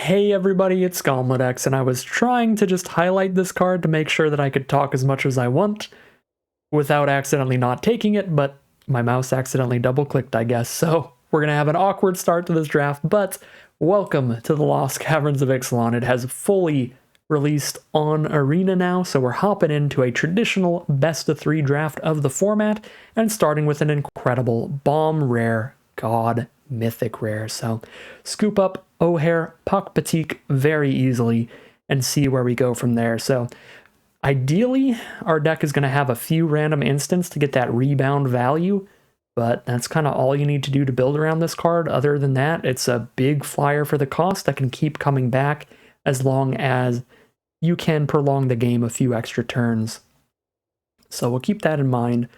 Hey everybody, it's X, and I was trying to just highlight this card to make sure that I could talk as much as I want without accidentally not taking it, but my mouse accidentally double-clicked, I guess, so we're gonna have an awkward start to this draft, but welcome to the Lost Caverns of Ixalan. It has fully released on Arena now, so we're hopping into a traditional best-of-3 draft of the format, and starting with an incredible bomb rare god mythic rare. So scoop up O'Hare Puck Batik very easily and see where we go from there. So ideally, our deck is going to have a few random instants to get that rebound value, but that's kind of all you need to do to build around this card. Other than that, it's a big flyer for the cost that can keep coming back as long as you can prolong the game a few extra turns. So we'll keep that in mind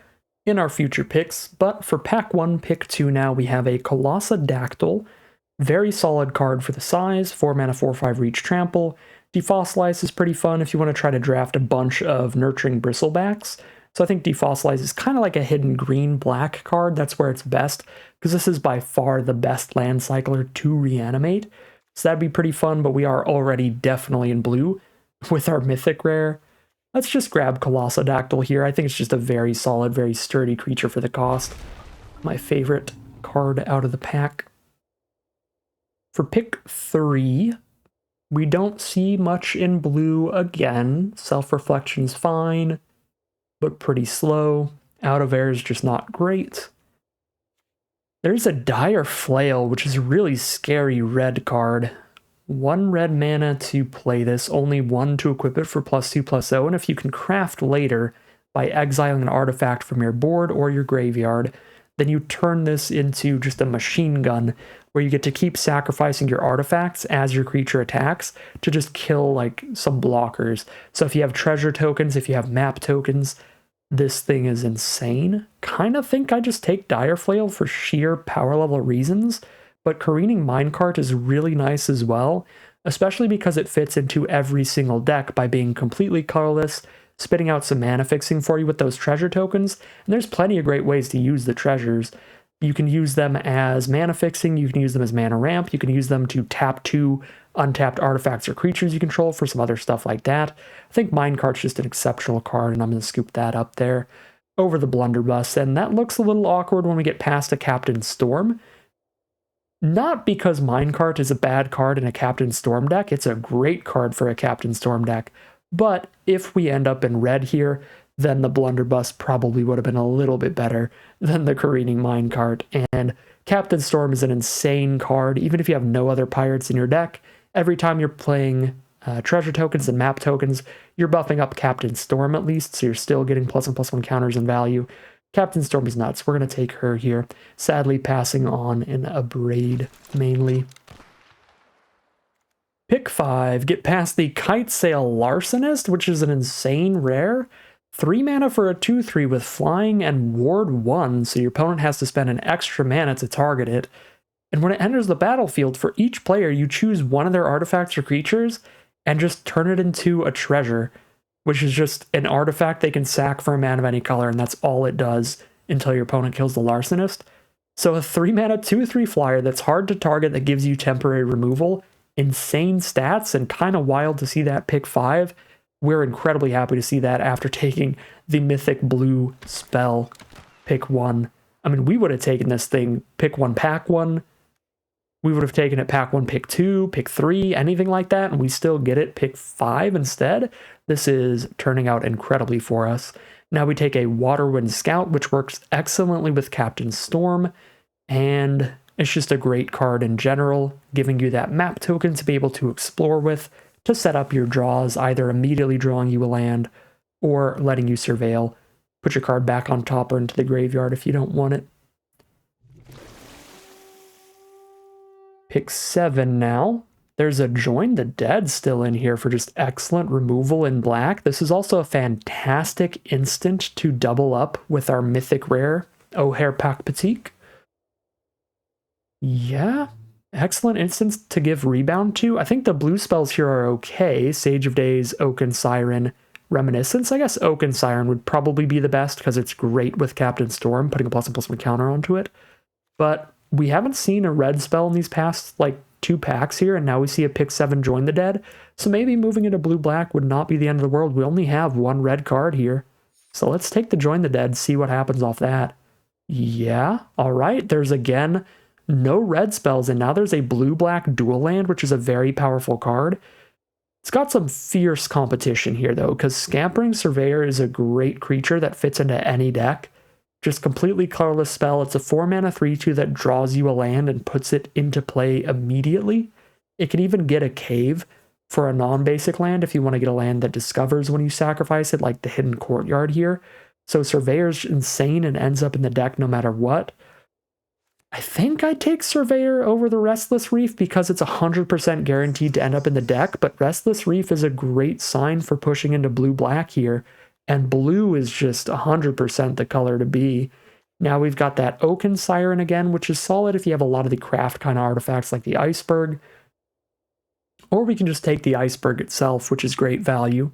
in our future picks, but for pack 1, pick 2 now, we have a Colossadactyl. Very solid card for the size, 4 mana, 4/5 reach trample. Defossilize is pretty fun if you want to try to draft a bunch of nurturing bristlebacks. So I think Defossilize is kind of like a hidden green-black card. That's where it's best, because this is by far the best land cycler to reanimate. So that'd be pretty fun, but we are already definitely in blue with our mythic rare. Let's just grab Colossadactyl here. I think it's just a very solid, very sturdy creature for the cost. My favorite card out of the pack. For pick 3, we don't see much in blue again. Self-Reflection's fine, but pretty slow. Out of Air is just not great. There's a Dire Flail, which is a really scary red card. 1 red mana to play this, only 1 to equip it for +2/+0, and if you can craft later by exiling an artifact from your board or your graveyard, then you turn this into just a machine gun where you get to keep sacrificing your artifacts as your creature attacks to just kill like some blockers. So if you have treasure tokens, if you have map tokens, this thing is insane. Kind of think I just take Dire Flail for sheer power level reasons. But Careening Minecart is really nice as well, especially because it fits into every single deck by being completely colorless, spitting out some mana fixing for you with those treasure tokens, and there's plenty of great ways to use the treasures. You can use them as mana fixing, you can use them as mana ramp, you can use them to tap 2 untapped artifacts or creatures you control for some other stuff like that. I think Minecart's just an exceptional card, and I'm going to scoop that up there over the Blunderbuss, and that looks a little awkward when we get past a Captain Storm. Not because Minecart is a bad card in a Captain Storm deck, it's a great card for a Captain Storm deck, but if we end up in red here, then the Blunderbuss probably would have been a little bit better than the Careening Minecart, and Captain Storm is an insane card, even if you have no other pirates in your deck. Every time you're playing treasure tokens and map tokens, you're buffing up Captain Storm at least, so you're still getting +1/+1 counters in value. Captain Storm is nuts. We're going to take her here. Sadly, passing on in a braid, mainly. Pick 5. Get past the Kitesail Larcenist, which is an insane rare. 3 mana for a 2/3 with flying and ward 1, so your opponent has to spend an extra mana to target it. And when it enters the battlefield, for each player, you choose one of their artifacts or creatures and just turn it into a treasure, which is just an artifact they can sack for a mana of any color, and that's all it does until your opponent kills the Larcenist. So a 3 mana 2/3 flyer that's hard to target that gives you temporary removal, insane stats, and kind of wild to see that pick 5. We're incredibly happy to see that after taking the mythic blue spell pick 1. I mean, we would have taken this thing pick 1, pack 1. We would have taken it pack 1, pick 2, pick 3, anything like that, and we still get it pick 5 instead. This is turning out incredibly for us. Now we take a Waterwind Scout, which works excellently with Captain Storm, and it's just a great card in general, giving you that map token to be able to explore with, to set up your draws, either immediately drawing you a land, or letting you surveil. Put your card back on top or into the graveyard if you don't want it. Pick 7 now. There's a Join the Dead still in here for just excellent removal in black. This is also a fantastic instant to double up with our mythic rare, O'Hare Puck Batik. Yeah, excellent instance to give rebound to. I think the blue spells here are okay. Sage of Days, Oaken Siren, Reminiscence. I guess Oaken Siren would probably be the best because it's great with Captain Storm, putting a +1/+1 counter onto it. But we haven't seen a red spell in these past, like, 2 packs here, and now we see a pick 7 join the dead. So maybe moving into blue-black would not be the end of the world. We only have 1 red card here. So let's take the join the dead, see what happens off that. Yeah, all right. There's again no red spells, and now there's a blue-black dual land, which is a very powerful card. It's got some fierce competition here, though, because Scampering Surveyor is a great creature that fits into any deck. Just completely colorless spell. It's a 4-mana 3/2 that draws you a land and puts it into play immediately. It can even get a cave for a non-basic land if you want to get a land that discovers when you sacrifice it, like the Hidden Courtyard here. So Surveyor's insane and ends up in the deck no matter what. I think I'd take Surveyor over the Restless Reef because it's 100% guaranteed to end up in the deck, but Restless Reef is a great sign for pushing into blue-black here, and blue is just 100% the color to be. Now we've got that Oaken Siren again, which is solid if you have a lot of the craft kind of artifacts like the Iceberg, or we can just take the Iceberg itself, which is great value.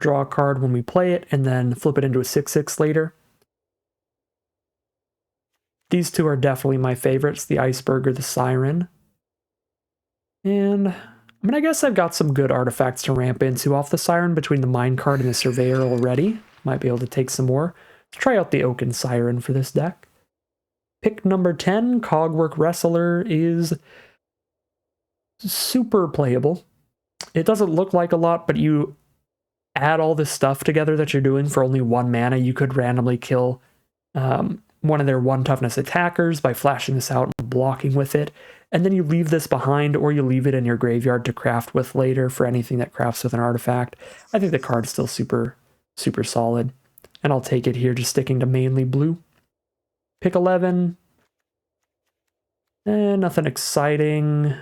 Draw a card when we play it, and then flip it into a 6/6 later. These two are definitely my favorites, the Iceberg or the Siren. And, I mean, I guess I've got some good artifacts to ramp into off the Siren between the Minecart and the Surveyor already. Might be able to take some more. Let's try out the Oaken Siren for this deck. Pick number 10, Cogwork Wrestler, is super playable. It doesn't look like a lot, but you add all this stuff together that you're doing for only 1 mana, you could randomly kill one of their 1 toughness attackers by flashing this out and blocking with it, and then you leave this behind or you leave it in your graveyard to craft with later for anything that crafts with an artifact. I think the card's still super solid, and I'll take it here just sticking to mainly blue. Pick 11. Nothing exciting.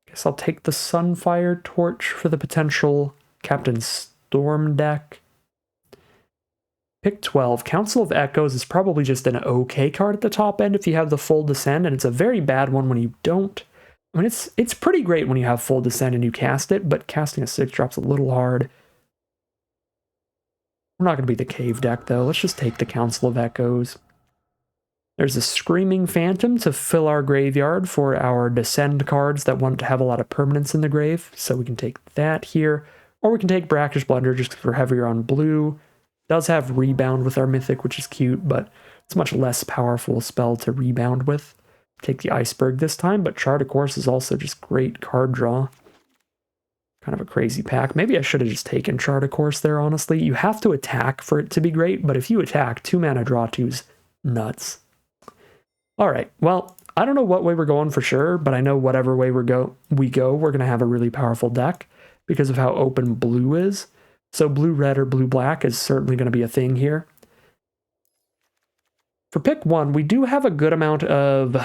Guess I'll take the Sunfire Torch for the potential Captain Storm deck. Pick 12. Council of Echoes is probably just an okay card at the top end if you have the full Descend, and it's a very bad one when you don't. I mean, it's pretty great when you have full Descend and you cast it, but casting a 6-drop's a little hard. We're not going to be the Cave deck, though. Let's just take the Council of Echoes. There's a Screaming Phantom to fill our graveyard for our Descend cards that want to have a lot of permanence in the grave, so we can take that here. Or we can take Brackish Blunder just because we're heavier on blue. Does have Rebound with our Mythic, which is cute, but it's a much less powerful spell to rebound with. Take the Iceberg this time, but Chart a Course is also just great card draw. Kind of a crazy pack. Maybe I should have just taken Chart a Course there, honestly. You have to attack for it to be great, but if you attack, 2 mana draw 2's nuts. Alright, well, I don't know what way we're going for sure, but I know whatever way we go, we're going to have a really powerful deck because of how open blue is. So blue-red or blue-black is certainly going to be a thing here. For pick 1, we do have a good amount of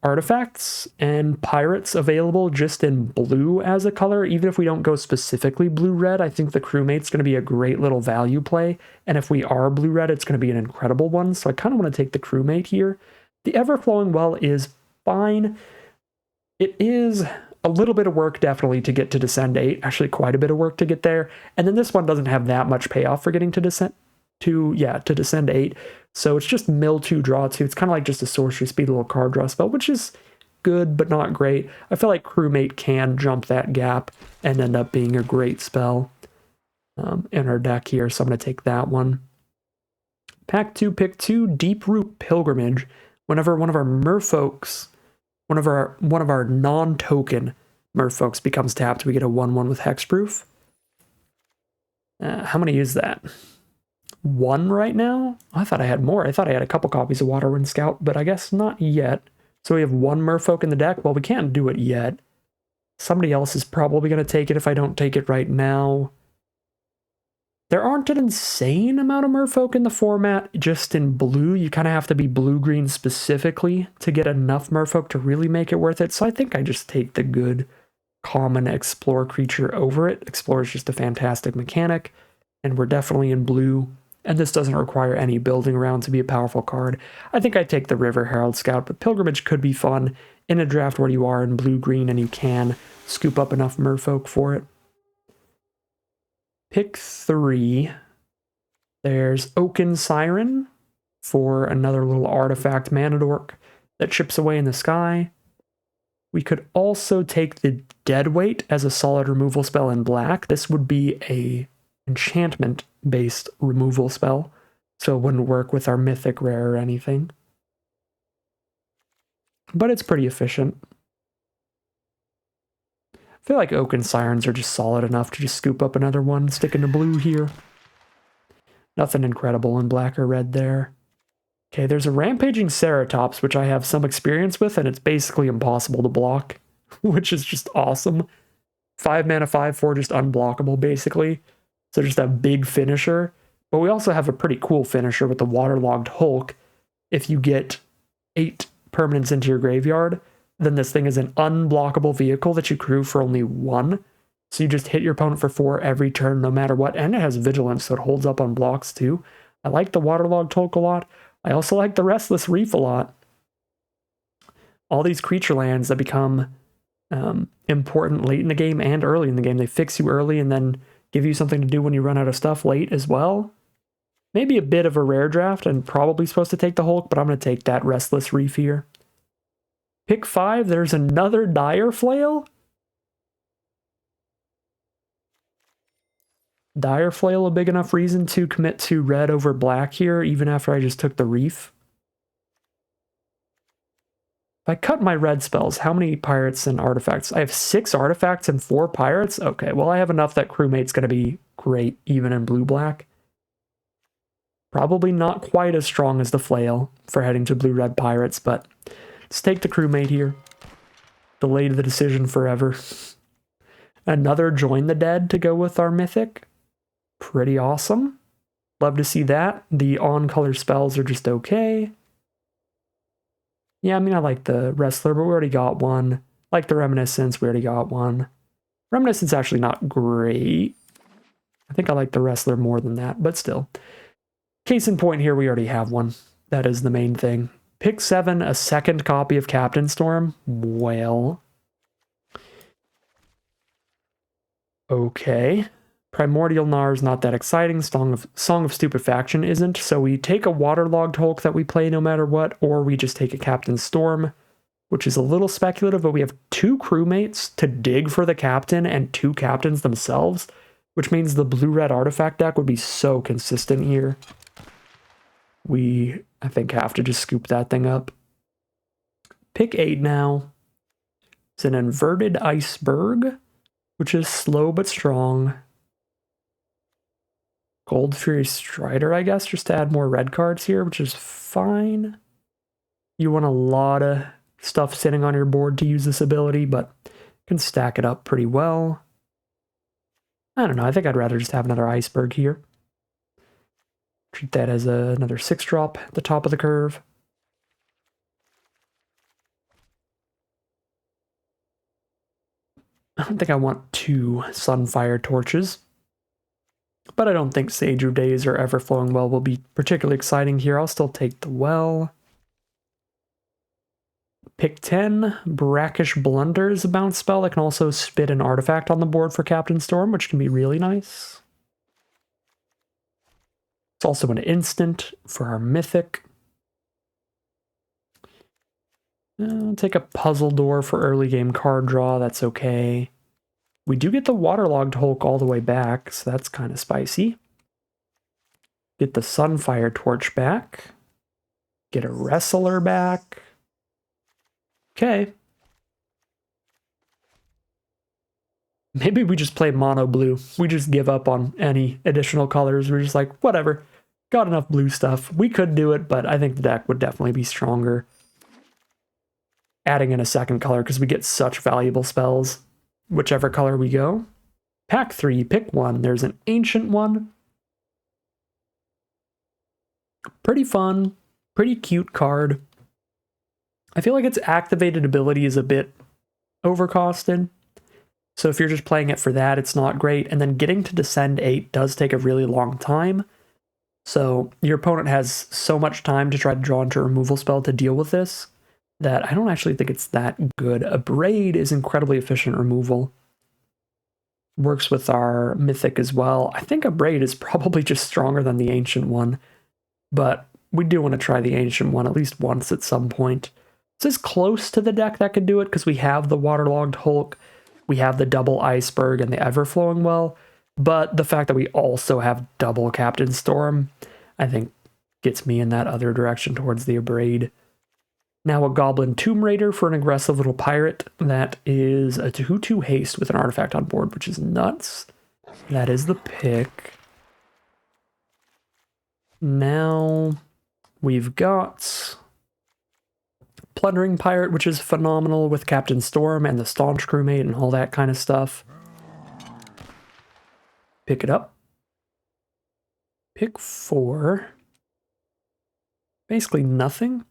artifacts and pirates available just in blue as a color. Even if we don't go specifically blue-red, I think the crewmate's going to be a great little value play. And if we are blue-red, it's going to be an incredible one. So I kind of want to take the crewmate here. The Ever-Flowing Well is fine. It is a little bit of work, definitely, to get to Descend 8. Actually, quite a bit of work to get there. And then this one doesn't have that much payoff for getting to Descend 8. So it's just mill 2, draw 2. It's kind of like just a sorcery speed little card draw spell, which is good, but not great. I feel like Crewmate can jump that gap and end up being a great spell in our deck here. So I'm going to take that one. Pack 2, pick 2, Deeproot Pilgrimage. Whenever one of our merfolks, one of our non-token merfolks becomes tapped, we get a 1/1 with hexproof. How many is that? 1 right now? I thought I had more. I thought I had a couple copies of Waterwind Scout, but I guess not yet. So we have 1 merfolk in the deck. Well, we can't do it yet. Somebody else is probably going to take it if I don't take it right now. There aren't an insane amount of merfolk in the format, just in blue. You kind of have to be blue-green specifically to get enough merfolk to really make it worth it. So I think I just take the good common Explore creature over it. Explore is just a fantastic mechanic, and we're definitely in blue. And this doesn't require any building around to be a powerful card. I think I'd take the River Herald Scout, but Pilgrimage could be fun in a draft where you are in blue-green and you can scoop up enough merfolk for it. Pick 3. There's Oaken Siren for another little artifact mana dork that chips away in the sky. We could also take the Deadweight as a solid removal spell in black. This would be a enchantment-based removal spell, so it wouldn't work with our mythic rare or anything. But it's pretty efficient. I feel like Oak and Sirens are just solid enough to just scoop up another one, stick into blue here. Nothing incredible in black or red there. Okay, there's a Rampaging Ceratops, which I have some experience with, and it's basically impossible to block, which is just awesome. 5 mana, 5/4, just unblockable, basically. So just a big finisher. But we also have a pretty cool finisher with the Waterlogged Hulk. If you get 8 permanents into your graveyard, then this thing is an unblockable vehicle that you crew for only 1. So you just hit your opponent for 4 every turn, no matter what. And it has Vigilance, so it holds up on blocks too. I like the Waterlogged Hulk a lot. I also like the Restless Reef a lot. All these creature lands that become important late in the game and early in the game. They fix you early and then give you something to do when you run out of stuff late as well. Maybe a bit of a rare draft and probably supposed to take the Hulk, but I'm going to take that Restless Reef here. Pick 5, there's another Dire Flail. Dire Flail a big enough reason to commit to red over black here, even after I just took the Reef. If I cut my red spells, how many pirates and artifacts? I have 6 artifacts and 4 pirates? Okay, well I have enough that crewmate's going to be great, even in blue-black. Probably not quite as strong as the Flail for heading to blue-red pirates, but let's take the crewmate here. Delayed the decision forever. Another Join the Dead to go with our mythic. Pretty awesome. Love to see that. The on-color spells are just okay. Yeah, I mean, I like the Wrestler, but we already got one. Like the Reminiscence, we already got one. Reminiscence actually not great. I think I like the Wrestler more than that, but still. Case in point here, we already have one. That is the main thing. Pick 7, a second copy of Captain Storm. Well. Okay. Primordial Gnar is not that exciting. Song of Stupefaction isn't. So we take a Waterlogged Hulk that we play no matter what, or we just take a Captain Storm, which is a little speculative, but we have 2 crewmates to dig for the captain and 2 captains themselves, which means the blue-red artifact deck would be so consistent here. We, I think, have to just scoop that thing up. Pick 8 now. It's an Inverted Iceberg, which is slow but strong. Gold Fury Strider, I guess, just to add more red cards here, which is fine. You want a lot of stuff sitting on your board to use this ability, but you can stack it up pretty well. I don't know, I think I'd rather just have another Iceberg here. Treat that as another 6-drop at the top of the curve. I don't think I want 2 Sunfire Torches. But I don't think Sage of Days or Everflowing Well will be particularly exciting here. I'll still take the Well. Pick 10, Brackish Blunder is a bounce spell that can also spit an artifact on the board for Captain Storm, which can be really nice. It's also an instant for our Mythic. I'll take a Puzzle Door for early game card draw, that's okay. We do get the Waterlogged Hulk all the way back, so that's kind of spicy. Get the Sunfire Torch back. Get a Wrestler back. Okay. Maybe we just play mono blue. We just give up on any additional colors. We're just like, whatever. Got enough blue stuff. We could do it, but I think the deck would definitely be stronger. Adding in a second color because we get such valuable spells. Whichever color we go. Pack 3, pick 1. There's an Ancient one. Pretty fun. Pretty cute card. I feel like its activated ability is a bit overcosted. So if you're just playing it for that, it's not great. And then getting to Descend 8 does take a really long time. So your opponent has so much time to try to draw into a removal spell to deal with this that I don't actually think it's that good. A Braid is incredibly efficient removal. Works with our Mythic as well. I think a Braid is probably just stronger than the Ancient one, but we do want to try the Ancient one at least once at some point. This is close to the deck that could do it because we have the Waterlogged Hulk, we have the double Iceberg and the Everflowing Well, but the fact that we also have double Captain Storm, I think gets me in that other direction towards the Abrade. Now a Goblin Tomb Raider for an aggressive little pirate. That is a 2/2 haste with an artifact on board, which is nuts. That is the pick. Now we've got Plundering Pirate, which is phenomenal with Captain Storm and the Staunch Crewmate and all that kind of stuff. Pick it up. Pick 4. Basically nothing.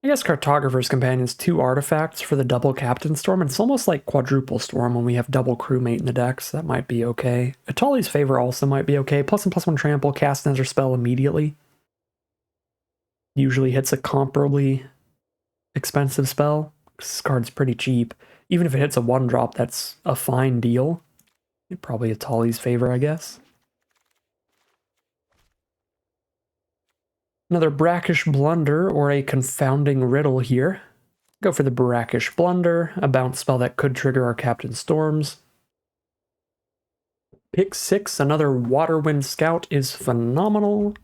I guess Cartographer's Companion's 2 artifacts for the double Captain Storm, and it's almost like quadruple Storm when we have double Crewmate in the deck, so that might be okay. Atali's Favor also might be okay. +1/+1 trample, cast another spell immediately. Usually hits a comparably expensive spell. This card's pretty cheap. Even if it hits a 1-drop, that's a fine deal. Probably Atali's Favor, I guess. Another Brackish Blunder or a Confounding Riddle here. Go for the Brackish Blunder, a bounce spell that could trigger our Captain Storms. Pick 6, another Waterwind Scout is phenomenal.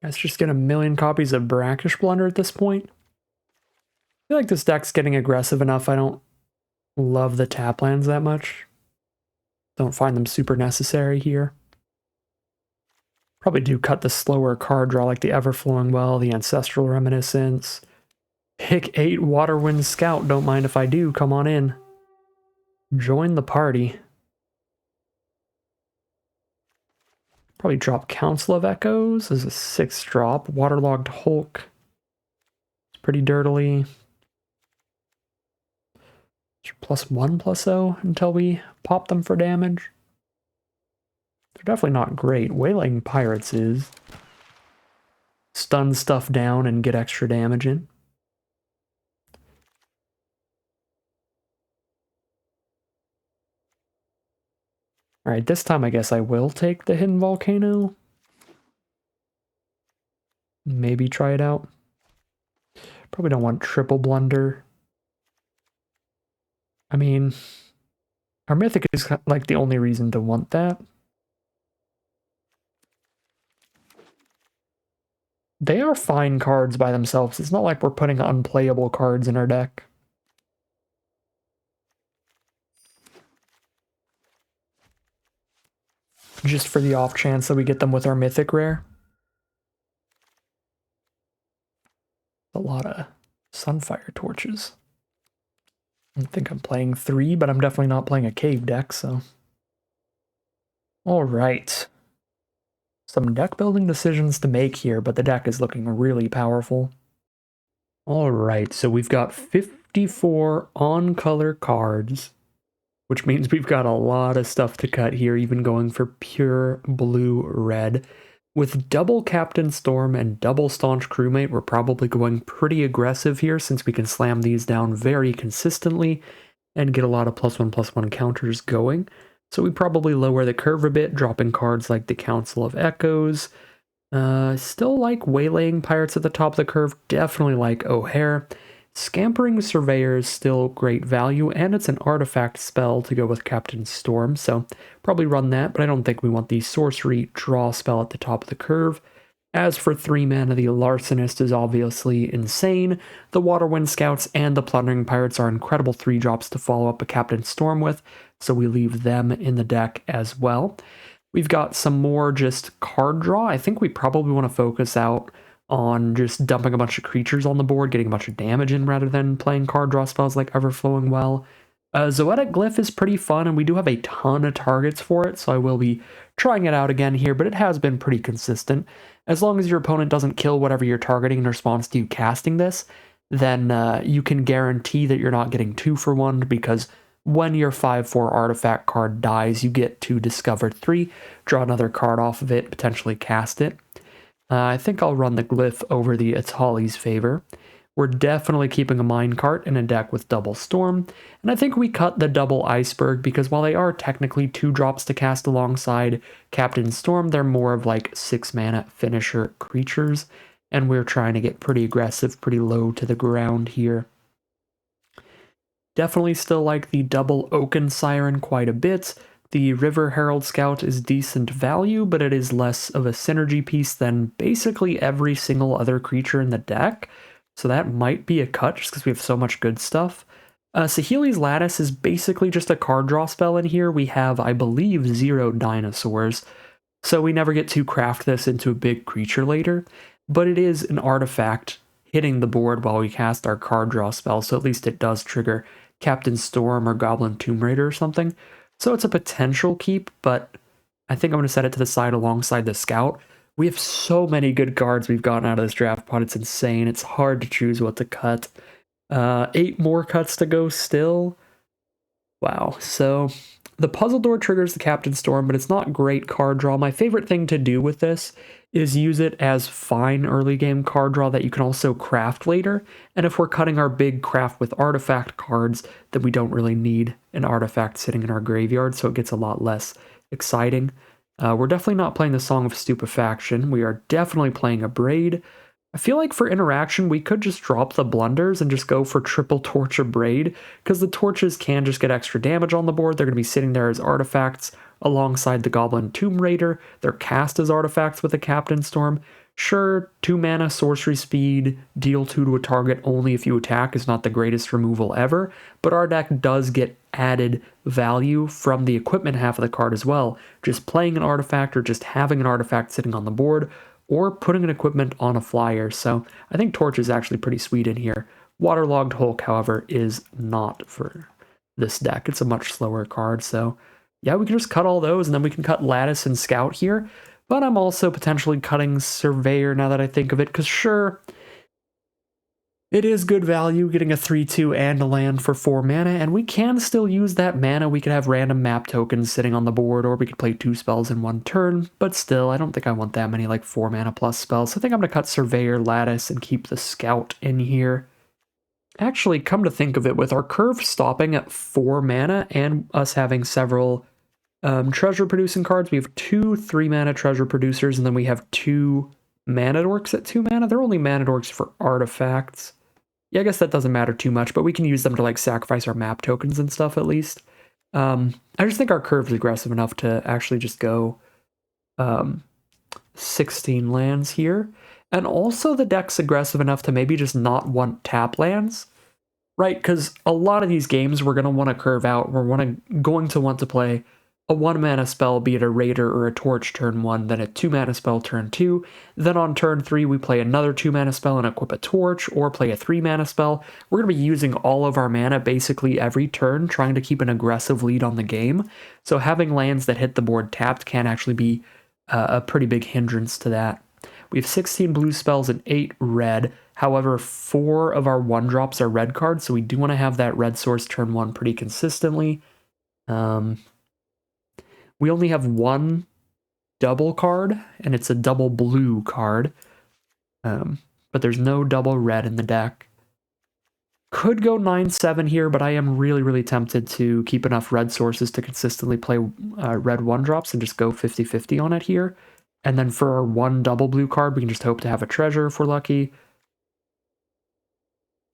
Let's just get a million copies of Brackish Blunder at this point. I feel like this deck's getting aggressive enough. I don't love the tap lands that much. Don't find them super necessary here. Probably do cut the slower card draw like the Everflowing Well, the Ancestral Reminiscence. Pick 8 Waterwind Scout, don't mind if I do, come on in. Join the party. Probably drop Council of Echoes as a 6-drop. Waterlogged Hulk. It's pretty dirtily. +1/+0 until we pop them for damage. They're definitely not great. Waylaying Pirates is. Stun stuff down and get extra damage in. Alright, this time I guess I will take the Hidden Volcano. Maybe try it out. Probably don't want Triple Blunder. I mean, our Mythic is like the only reason to want that. They are fine cards by themselves. It's not like we're putting unplayable cards in our deck. Just for the off chance that we get them with our Mythic Rare. A lot of Sunfire Torches. I think I'm playing 3, but I'm definitely not playing a cave deck, so. Alright. Some deck building decisions to make here, but the deck is looking really powerful. Alright, so we've got 54 on-color cards, which means we've got a lot of stuff to cut here, even going for pure blue-red. With double Captain Storm and double Staunch Crewmate, we're probably going pretty aggressive here since we can slam these down very consistently and get a lot of +1/+1 counters going. So we probably lower the curve a bit, dropping cards like the Council of Echoes. Still like Waylaying Pirates at the top of the curve, definitely like O'Hare. Scampering Surveyor is still great value, and it's an artifact spell to go with Captain Storm, so probably run that, but I don't think we want the sorcery draw spell at the top of the curve. As for 3 mana, the Larcenist is obviously insane. The Waterwind Scouts and the Plundering Pirates are incredible 3-drops to follow up a Captain Storm with, so we leave them in the deck as well. We've got some more just card draw. I think we probably want to focus out on just dumping a bunch of creatures on the board, getting a bunch of damage in rather than playing card draw spells like Everflowing Well. Zoetic Glyph is pretty fun, and we do have a ton of targets for it, so I will be trying it out again here, but it has been pretty consistent. As long as your opponent doesn't kill whatever you're targeting in response to you casting this, then you can guarantee that you're not getting 2 for 1, because when your 5/4 artifact card dies, you get to discover 3, draw another card off of it, potentially cast it. I think I'll run the Glyph over the Atali's Favor. We're definitely keeping a minecart in a deck with double storm, and I think we cut the double iceberg because while they are technically 2 drops to cast alongside Captain Storm, they're more of like 6 mana finisher creatures, and we're trying to get pretty aggressive, pretty low to the ground here. Definitely still like the double Oaken Siren quite a bit. The River Herald Scout is decent value, but it is less of a synergy piece than basically every single other creature in the deck. So that might be a cut just because we have so much good stuff. Saheeli's Lattice is basically just a card draw spell in here. We have, I believe, 0 dinosaurs, so we never get to craft this into a big creature later. But it is an artifact hitting the board while we cast our card draw spell, so at least it does trigger Captain Storm or Goblin Tomb Raider or something. So it's a potential keep, but I think I'm going to set it to the side alongside the Scout. We have so many good cards we've gotten out of this draft pod. It's insane. It's hard to choose what to cut. 8 more cuts to go still. Wow. So the Puzzle Door triggers the Captain Storm, but it's not great card draw. My favorite thing to do with this is use it as fine early game card draw that you can also craft later. And if we're cutting our big craft with artifact cards, then we don't really need an artifact sitting in our graveyard, so it gets a lot less exciting. We're definitely not playing the Song of Stupefaction. We are definitely playing a Braid. I feel like for interaction, we could just drop the blunders and just go for triple torch or Braid, because the torches can just get extra damage on the board. They're going to be sitting there as artifacts alongside the Goblin Tomb Raider. They're cast as artifacts with a Captain Storm. Sure, 2 mana, sorcery speed, deal 2 to a target only if you attack is not the greatest removal ever, but our deck does get added value from the equipment half of the card as well. Just playing an artifact or just having an artifact sitting on the board or putting an equipment on a flyer. So I think Torch is actually pretty sweet in here. Waterlogged Hulk, however, is not for this deck. It's a much slower card, so yeah, we can just cut all those, and then we can cut Lattice and Scout here. But I'm also potentially cutting Surveyor now that I think of it, because sure, it is good value getting a 3/2 and a land for 4 mana, and we can still use that mana. We could have random map tokens sitting on the board, or we could play 2 spells in 1 turn, but still, I don't think I want that many like 4 mana plus spells, so I think I'm going to cut Surveyor, Lattice, and keep the Scout in here. Actually, come to think of it, with our curve stopping at 4 mana and us having several treasure producing cards, we have 2 3-mana treasure producers, and then we have 2 mana dorks at 2 mana. They're only mana dorks for artifacts. Yeah, I guess that doesn't matter too much, but we can use them to like sacrifice our map tokens and stuff at least. I just think our curve is aggressive enough to actually just go 16 lands here. And also the deck's aggressive enough to maybe just not want tap lands, right? Because a lot of these games we're going to want to curve out. We're going to want to play a 1 mana spell, be it a Raider or a Torch turn 1, then a 2 mana spell turn 2. Then on turn 3, we play another 2 mana spell and equip a Torch, or play a 3 mana spell. We're going to be using all of our mana basically every turn, trying to keep an aggressive lead on the game. So having lands that hit the board tapped can actually be a pretty big hindrance to that. We have 16 blue spells and 8 red. However, 4 of our 1-drops are red cards, so we do want to have that red source turn 1 pretty consistently. We only have 1 double card, and it's a double blue card. But there's no double red in the deck. Could go 9/7 here, but I am really, really tempted to keep enough red sources to consistently play red 1-drops and just go 50-50 on it here. And then for our 1 double blue card, we can just hope to have a treasure if we're lucky.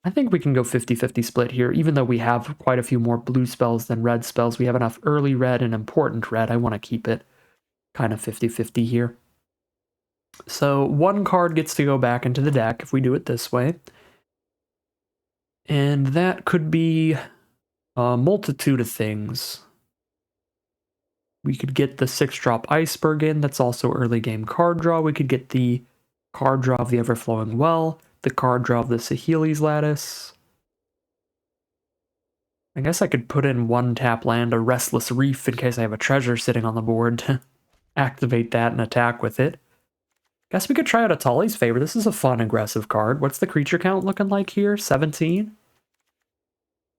I think we can go 50-50 split here, even though we have quite a few more blue spells than red spells. We have enough early red and important red. I want to keep it kind of 50-50 here. So 1 card gets to go back into the deck if we do it this way. And that could be a multitude of things. We could get the 6-drop Iceberg in. That's also early game card draw. We could get the card draw of the Everflowing Well, the card draw of the Saheeli's Lattice. I guess I could put in 1 tap land, a Restless Reef, in case I have a treasure sitting on the board to activate that and attack with it. Guess we could try out a Tali's Favor. This is a fun, aggressive card. What's the creature count looking like here? 17?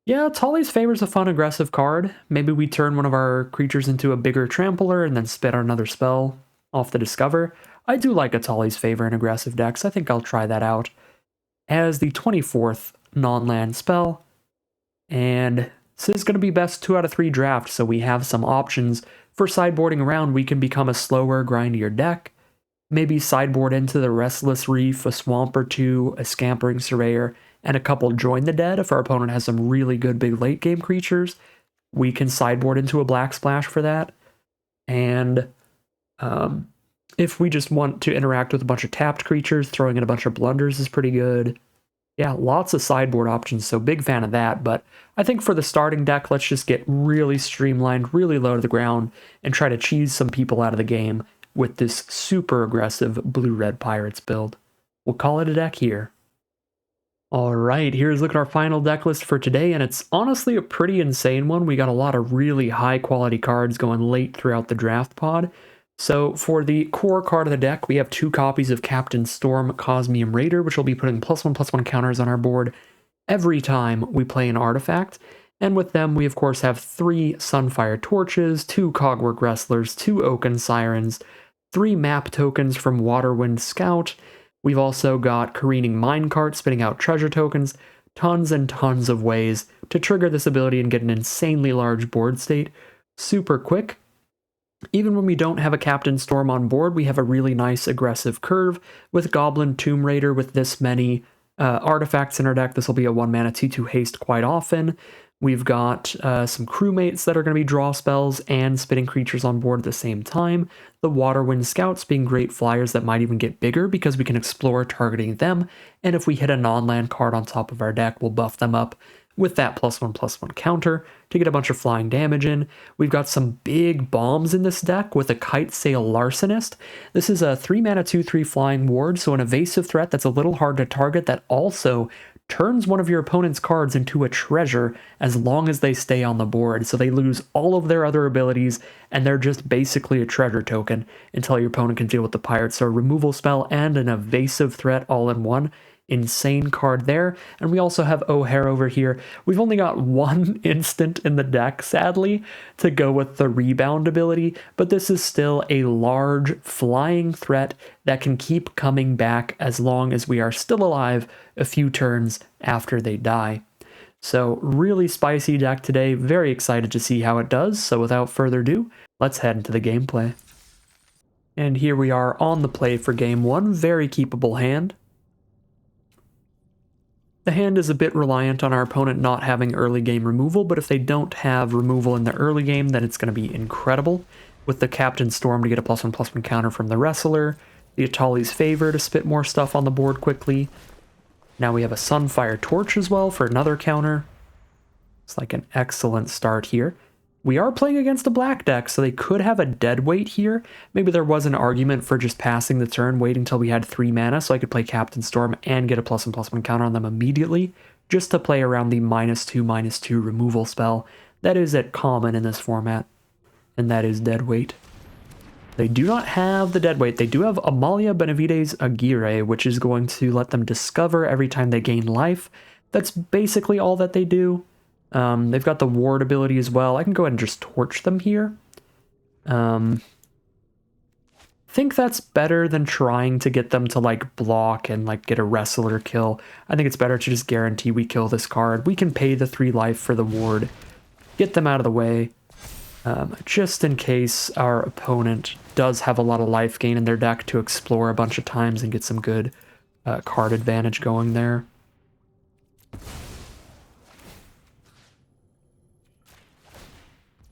Yeah, Tali's Favor is a fun, aggressive card. Maybe we turn one of our creatures into a bigger trampler and then spit out another spell off the Discover. I do like a Tali's Favor in aggressive decks. I think I'll try that out. as the 24th non-land spell. And this is going to be best 2 out of 3 draft, so we have some options. For sideboarding around, we can become a slower, grindier deck. Maybe sideboard into the Restless Reef, a Swamp or 2, a Scampering Surveyor, and a couple Join the Dead if our opponent has some really good big late game creatures. We can sideboard into a Black Splash for that. And if we just want to interact with a bunch of tapped creatures, throwing in a bunch of Blunders is pretty good. Yeah, lots of sideboard options, so big fan of that, but I think for the starting deck, let's just get really streamlined, really low to the ground, and try to cheese some people out of the game with this super aggressive Blue-Red Pirates build. We'll call it a deck here. Alright, here's a look at our final deck list for today, and it's honestly a pretty insane one. We got a lot of really high quality cards going late throughout the draft pod. So for the core card of the deck, we have 2 copies of Captain Storm Cosmium Raider, which will be putting +1/+1 counters on our board every time we play an artifact. And with them, we of course have 3 Sunfire Torches, 2 Cogwork Wrestlers, 2 Oaken Sirens, 3 map tokens from Waterwind Scout. We've also got Careening Minecart spitting out treasure tokens, tons and tons of ways to trigger this ability and get an insanely large board state super quick. Even when we don't have a Captain Storm on board, we have a really nice aggressive curve with Goblin Tomb Raider with this many artifacts in our deck. This will be a 1-mana 2/2 haste quite often. We've got some crewmates that are going to be draw spells and spitting creatures on board at the same time. The Waterwind Scouts being great flyers that might even get bigger because we can explore targeting them. And if we hit a non-land card on top of our deck, we'll buff them up with that +1/+1 counter to get a bunch of flying damage in. We've got some big bombs in this deck with a Kite Sail Larcenist. This is a 3-mana 2/3 flying ward, so an evasive threat that's a little hard to target that also turns one of your opponent's cards into a treasure as long as they stay on the board. So they lose all of their other abilities and they're just basically a treasure token until your opponent can deal with the pirates. So a removal spell and an evasive threat all in one. Insane card there. And we also have O'Hare over here. We've only got 1 instant in the deck, sadly, to go with the rebound ability, but this is still a large flying threat that can keep coming back as long as we are still alive a few turns after they die. So really spicy deck today. Very excited to see how it does. So without further ado, let's head into the gameplay. And here we are on the play for game 1. Very keepable hand. The hand is a bit reliant on our opponent not having early game removal, but if they don't have removal in the early game, then it's going to be incredible. With the Captain Storm to get a +1/+1 counter from the Wrestler, the Atali's Favor to spit more stuff on the board quickly. Now we have a Sunfire Torch as well for another counter. It's like an excellent start here. We are playing against a black deck, so they could have a deadweight here. Maybe there was an argument for just passing the turn, waiting until we had 3 mana, so I could play Captain Storm and get a +1/+1 counter on them immediately, just to play around the -2/-2 removal spell that is at common in this format, and that is deadweight. They do not have the deadweight. They do have Amalia Benavides Aguirre, which is going to let them discover every time they gain life. That's basically all that they do. They've got the ward ability as well. I can go ahead and just torch them here. I think that's better than trying to get them to like block and like get a wrestler kill. I think it's better to just guarantee we kill this card. We can pay the 3 life for the ward, get them out of the way, just in case our opponent does have a lot of life gain in their deck to explore a bunch of times and get some good card advantage going there.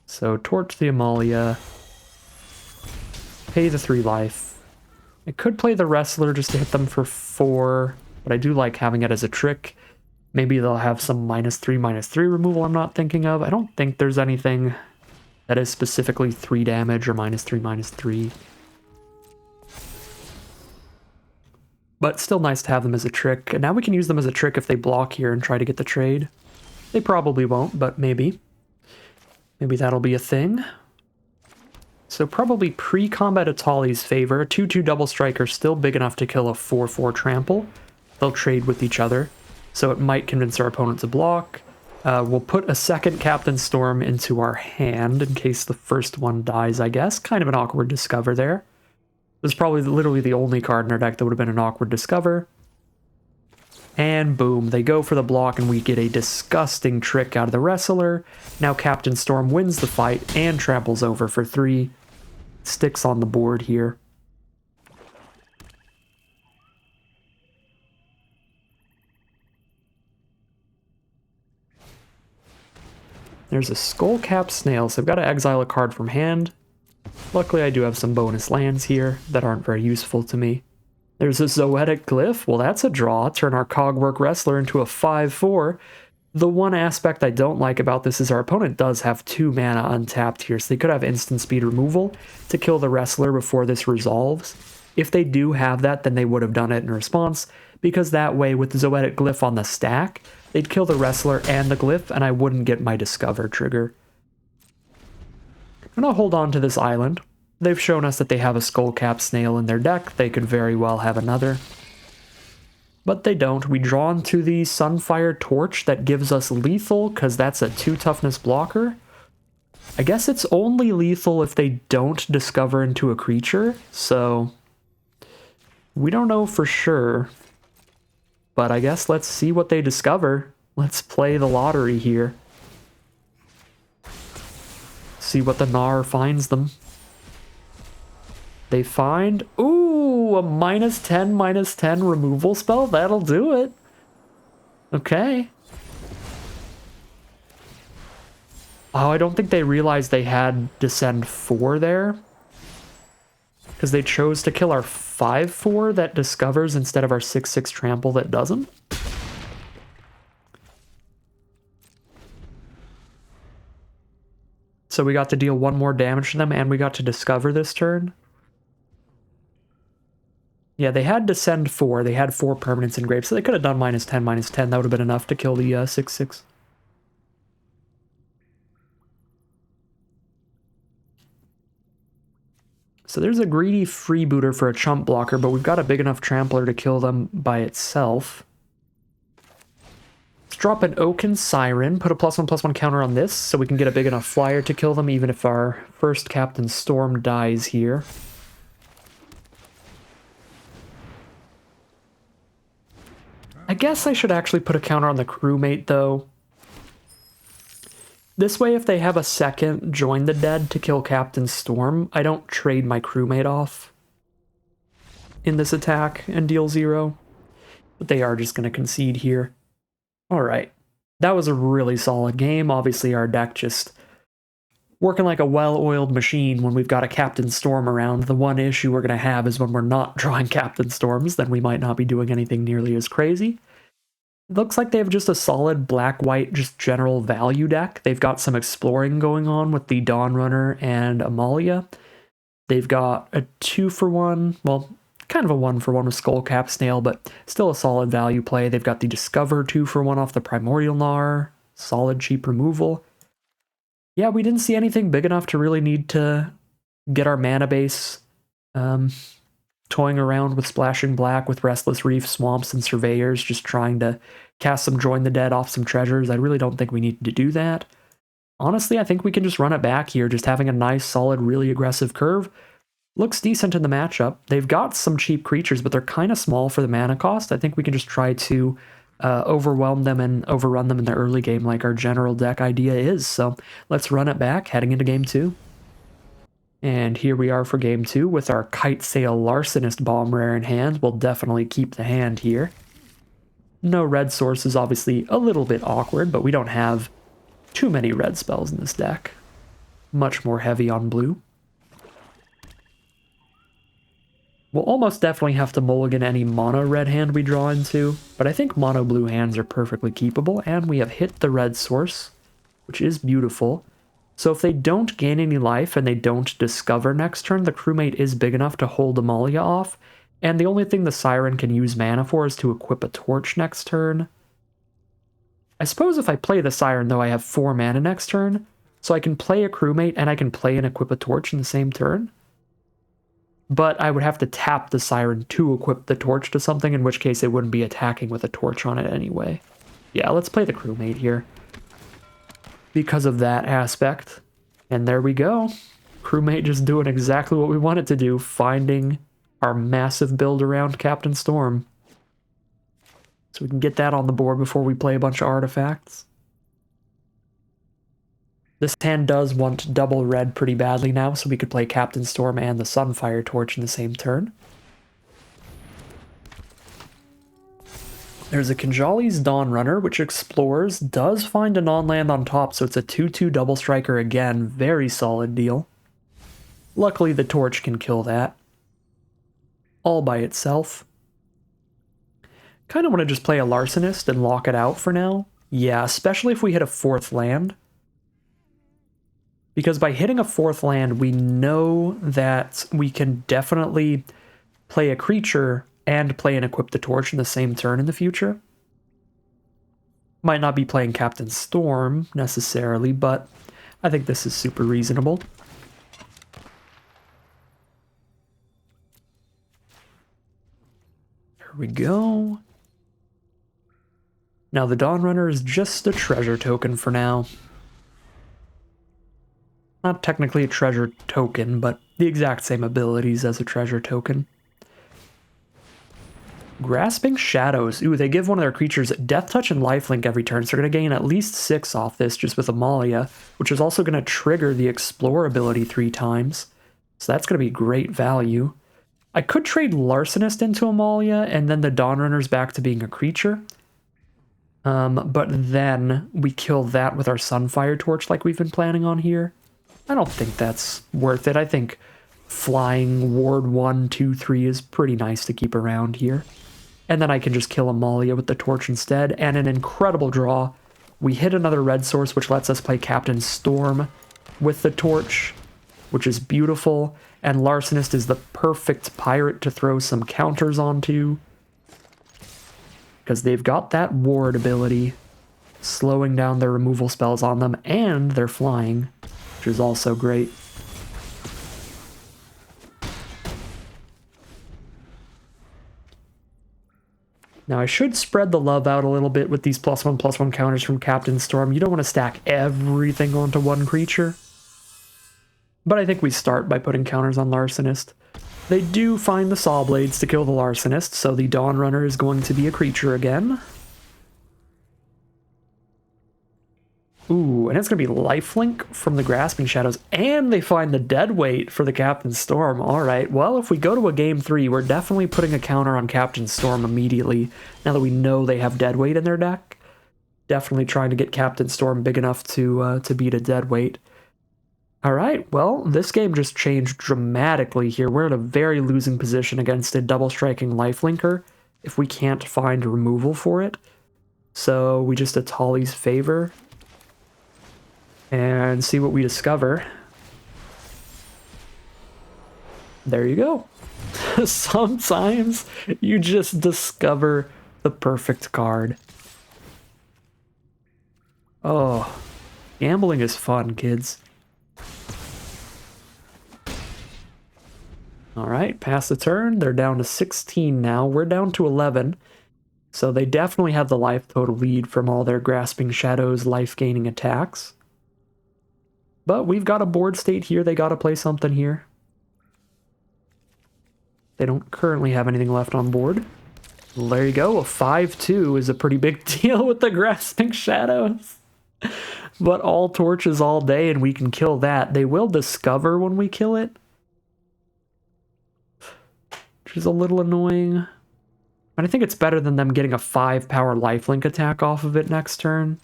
So torch the Amalia, pay the 3 life. I could play the Wrestler just to hit them for 4, but I do like having it as a trick. Maybe they'll have some -3/-3 removal I'm not thinking of. I don't think there's anything that is specifically 3 damage or -3/-3. But still nice to have them as a trick. And now we can use them as a trick if they block here and try to get the trade. They probably won't, but maybe. Maybe that'll be a thing. So probably pre-combat Atali's Favor. 2/2 double striker still big enough to kill a 4/4 trample. They'll trade with each other. So it might convince our opponent to block. We'll put a second Captain Storm into our hand in case the first one dies, I guess. Kind of an awkward discover there. This is probably literally the only card in our deck that would have been an awkward discover. And boom, they go for the block and we get a disgusting trick out of the wrestler. Now Captain Storm wins the fight and tramples over for 3. Sticks on the board here. There's a skull-capped snail, so I've got to exile a card from hand. Luckily, I do have some bonus lands here that aren't very useful to me. There's a Zoetic Glyph. Well, that's a draw. Turn our Cogwork Wrestler into a 5/4. The one aspect I don't like about this is our opponent does have 2 mana untapped here, so they could have instant speed removal to kill the Wrestler before this resolves. If they do have that, then they would have done it in response, because that way, with the Zoetic Glyph on the stack, they'd kill the Wrestler and the Glyph, and I wouldn't get my Discover trigger. I'm going to hold on to this island. They've shown us that they have a Skullcap Snail in their deck. They could very well have another. But they don't. We draw into the Sunfire Torch that gives us lethal, because that's a 2 toughness blocker. I guess it's only lethal if they don't discover into a creature, so we don't know for sure. But I guess let's see what they discover. Let's play the lottery here. See what the Gnar finds them. They find, ooh, a -10/-10 removal spell. That'll do it. Okay. Oh, I don't think they realized they had Descend 4 there. Because they chose to kill our 5/4 that discovers instead of our 6/6 trample that doesn't. So we got to deal 1 more damage to them, and we got to discover this turn. Yeah, they had Descend 4. They had 4 permanents in grave, so they could have done -10/-10. That would have been enough to kill the 6/6. So there's a greedy freebooter for a chump blocker, but we've got a big enough trampler to kill them by itself. Let's drop an Oaken Siren, put a +1/+1 counter on this, so we can get a big enough flyer to kill them, even if our first Captain Storm dies here. I guess I should actually put a counter on the crewmate, though. This way, if they have a second Join the Dead to kill Captain Storm, I don't trade my crewmate off in this attack and deal 0. But they are just going to concede here. Alright, that was a really solid game. Obviously, our deck just working like a well-oiled machine when we've got a Captain Storm around. The one issue we're going to have is when we're not drawing Captain Storms, then we might not be doing anything nearly as crazy. It looks like they have just a solid black-white, just general value deck. They've got some exploring going on with the Dawnrunner and Amalia. They've got a 2-for-1, well, kind of a 1-for-1 with Skullcap Snail, but still a solid value play. They've got the Discover 2-for-1 off the Primordial Gnar, solid cheap removal. Yeah, we didn't see anything big enough to really need to get our mana base toying around with Splashing Black, with Restless Reef, Swamps, and Surveyors, just trying to cast some Join the Dead off some treasures. I really don't think we need to do that. Honestly, I think we can just run it back here, just having a nice, solid, really aggressive curve. Looks decent in the matchup. They've got some cheap creatures, but they're kind of small for the mana cost. I think we can just try to overwhelm them and overrun them in the early game like our general deck idea is. So let's run it back, heading into game 2. And here we are for game 2 with our Kite Sail Larcenist Bomb rare in hand. We'll definitely keep the hand here. No red source is obviously a little bit awkward, but we don't have too many red spells in this deck. Much more heavy on blue. We'll almost definitely have to mulligan any mono red hand we draw into, but I think mono blue hands are perfectly keepable, and we have hit the red source, which is beautiful. So if they don't gain any life and they don't discover next turn, the crewmate is big enough to hold Amalia off, and the only thing the Siren can use mana for is to equip a torch next turn. I suppose if I play the Siren, though, I have 4 mana next turn, so I can play a crewmate and I can play and equip a torch in the same turn. But I would have to tap the Siren to equip the torch to something, in which case it wouldn't be attacking with a torch on it anyway. Yeah, let's play the crewmate here, because of that aspect. And there we go. Crewmate just doing exactly what we want it to do, finding our massive build around Captain Storm. So we can get that on the board before we play a bunch of artifacts. This hand does want double red pretty badly now, so we could play Captain Storm and the Sunfire Torch in the same turn. There's a Kinjali's Dawnrunner, which explores, does find a non-land on top, so it's a 2/2 double striker again. Very solid deal. Luckily, the Torch can kill that. All by itself. Kind of want to just play a Larcenist and lock it out for now. Yeah, especially if we hit a 4th land. Because by hitting a 4th land, we know that we can definitely play a creature and play and equip the Torch in the same turn in the future. Might not be playing Captain Storm necessarily, but I think this is super reasonable. There we go. Now the Dawnrunner is just a treasure token for now. Not technically a treasure token, but the exact same abilities as a treasure token. Grasping Shadows. Ooh, they give one of their creatures Death Touch and Lifelink every turn, so they're going to gain at least 6 off this just with Amalia, which is also going to trigger the Explore ability 3 times. So that's going to be great value. I could trade Larcenist into Amalia, and then the Dawnrunner's back to being a creature. But then we kill that with our Sunfire Torch like we've been planning on here. I don't think that's worth it. I think flying Ward 1, 2, 3 is pretty nice to keep around here. And then I can just kill Amalia with the Torch instead. And an incredible draw. We hit another red source, which lets us play Captain Storm with the Torch, which is beautiful. And Larcenist is the perfect pirate to throw some counters onto, because they've got that ward ability, slowing down their removal spells on them, and they're flying, which is also great. Now I should spread the love out a little bit with these +1/+1 counters from Captain Storm. You don't want to stack everything onto one creature. But I think we start by putting counters on Larcenist. They do find the Saw Blades to kill the Larcenist, so the Dawnrunner is going to be a creature again. Ooh, and it's going to be Lifelink from the Grasping Shadows, and they find the Deadweight for the Captain Storm. Alright, well, if we go to a game 3, we're definitely putting a counter on Captain Storm immediately, now that we know they have Deadweight in their deck. Definitely trying to get Captain Storm big enough to beat a Deadweight. Alright, well, this game just changed dramatically here. We're in a very losing position against a double-striking Lifelinker if we can't find removal for it. So we just Atali's Favor and see what we discover. There you go. Sometimes you just discover the perfect card. Oh, gambling is fun, kids. Alright, pass the turn. They're down to 16 now. We're down to 11. So they definitely have the life total lead from all their Grasping Shadows life-gaining attacks. But we've got a board state here. They gotta play something here. They don't currently have anything left on board. Well, there you go. A 5-2 is a pretty big deal with the Grasping Shadows. But all torches all day and we can kill that. They will discover when we kill it, which is a little annoying. But I think it's better than them getting a 5-power lifelink attack off of it next turn.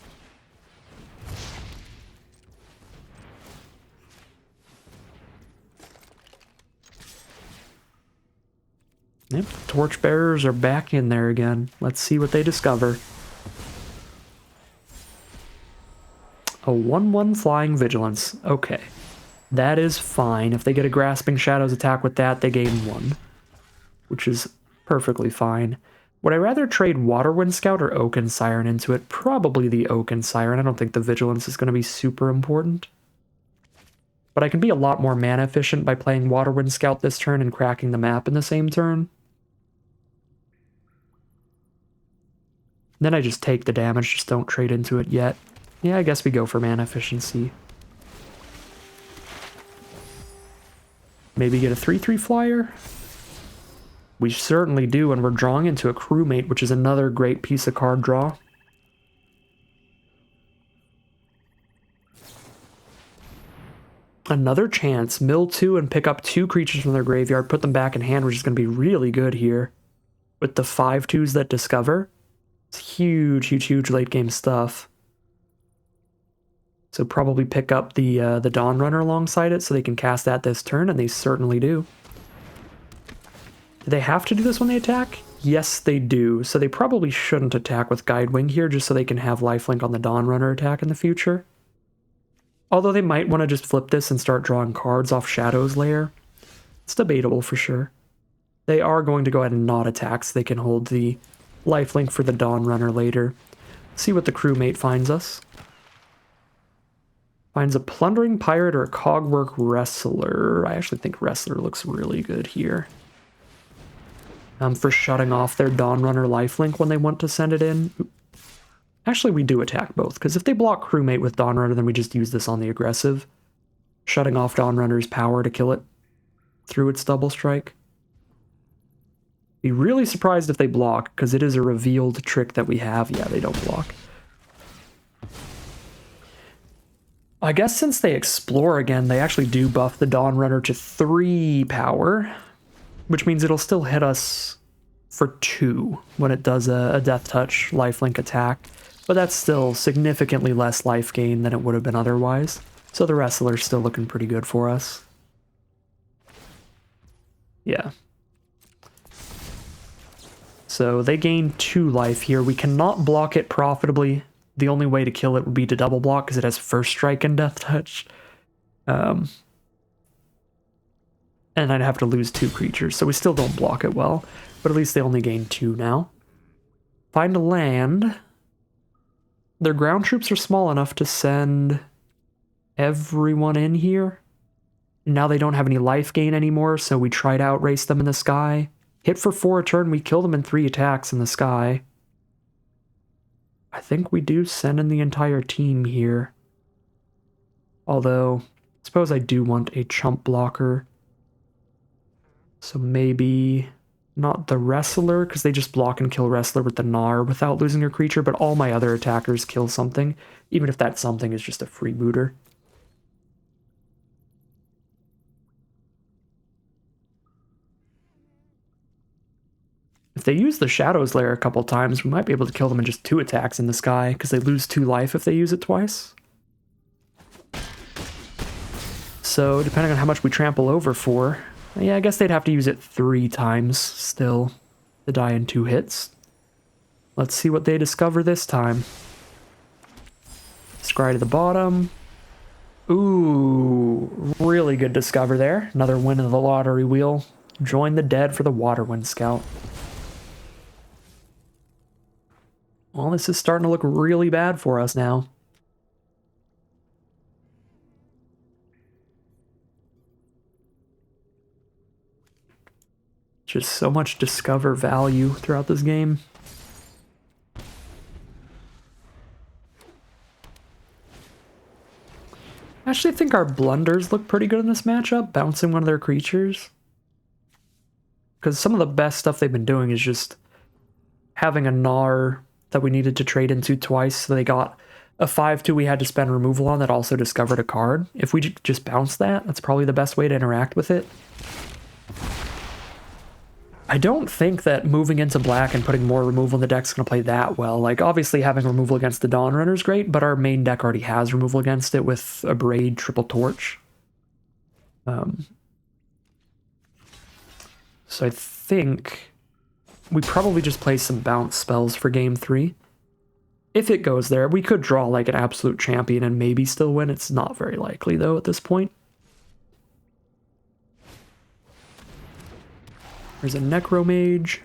Yep, Torchbearers are back in there again. Let's see what they discover. A 1/1 Flying Vigilance. Okay. That is fine. If they get a Grasping Shadows attack with that, they gain 1. Which is perfectly fine. Would I rather trade Waterwind Scout or Oaken Siren into it? Probably the Oaken Siren. I don't think the Vigilance is going to be super important. But I can be a lot more mana efficient by playing Waterwind Scout this turn and cracking the map in the same turn. Then I just take the damage, just don't trade into it yet. Yeah, I guess we go for mana efficiency. Maybe get a 3/3 flyer? We certainly do, and we're drawing into a crewmate, which is another great piece of card draw. Another chance. Mill 2 and pick up 2 creatures from their graveyard, put them back in hand, which is going to be really good here. With the 5/2s that discover. It's huge, huge, huge late game stuff. So probably pick up the Dawn Runner alongside it so they can cast that this turn, and they certainly do. Do they have to do this when they attack? Yes, they do. So they probably shouldn't attack with Guidewing here, just so they can have lifelink on the Dawn Runner attack in the future. Although they might want to just flip this and start drawing cards off Shadow's Lair. It's debatable for sure. They are going to go ahead and not attack so they can hold the lifelink for the Dawn Runner later. See what the crewmate finds us. Finds a Plundering Pirate or a Cogwork Wrestler. I actually think Wrestler looks really good here. For shutting off their Dawn Runner lifelink when they want to send it in. Actually, we do attack both, because if they block crewmate with Dawn Runner, then we just use this on the aggressive. Shutting off Dawn Runner's power to kill it through its double strike. Be really surprised if they block, because it is a revealed trick that we have. Yeah, they don't block. I guess since they explore again, they actually do buff the Dawn Runner to 3 power, which means it'll still hit us for 2 when it does a Death Touch lifelink attack. But that's still significantly less life gain than it would have been otherwise. So the Wrestler's still looking pretty good for us. Yeah. So they gain 2 life here. We cannot block it profitably. The only way to kill it would be to double block because it has First Strike and Death Touch. And I'd have to lose 2 creatures, so we still don't block it well. But at least they only gain 2 now. Find a land. Their ground troops are small enough to send everyone in here. And now they don't have any life gain anymore, so we try to outrace them in the sky. Hit for 4 a turn, we kill them in 3 attacks in the sky. I think we do send in the entire team here. Although, I suppose I do want a chump blocker. So maybe not the Wrestler, because they just block and kill Wrestler with the Gnar without losing a creature, but all my other attackers kill something, even if that something is just a freebooter. If they use the Shadow's Lair a couple times, we might be able to kill them in just 2 attacks in the sky, because they lose 2 life if they use it twice. So, depending on how much we trample over for, yeah, I guess they'd have to use it 3 times still to die in 2 hits. Let's see what they discover this time. Scry to the bottom. Ooh, really good discover there. Another win of the lottery wheel. Join the dead for the Waterwind Scout. Well, this is starting to look really bad for us now. Just so much discover value throughout this game. I actually think our blunders look pretty good in this matchup, bouncing one of their creatures. Because some of the best stuff they've been doing is just having a Gnar that we needed to trade into twice, so they got a 5/2 we had to spend removal on that also discovered a card. If we just bounce that, that's probably the best way to interact with it. I don't think that moving into black and putting more removal in the deck is going to play that well. Like, obviously having removal against the Dawn Runner is great, but our main deck already has removal against it with a Braid, Triple Torch. So I think we probably just play some bounce spells for game 3. If it goes there, we could draw like an absolute champion and maybe still win. It's not very likely though at this point. There's a Necromage.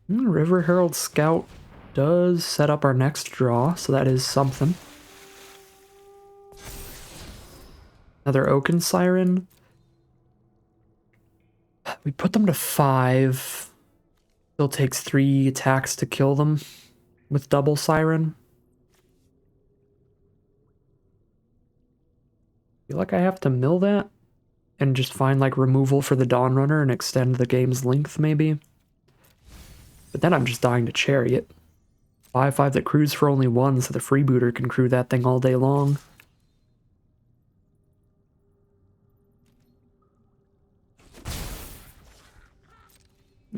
River Herald Scout does set up our next draw, so that is something. Another Oaken Siren. We put them to 5. Still takes 3 attacks to kill them with double Siren. Feel like I have to mill that. and just find like removal for the Dawn Runner and extend the game's length maybe. But then I'm just dying to Chariot. 5/5 that crews for only 1, so the freebooter can crew that thing all day long.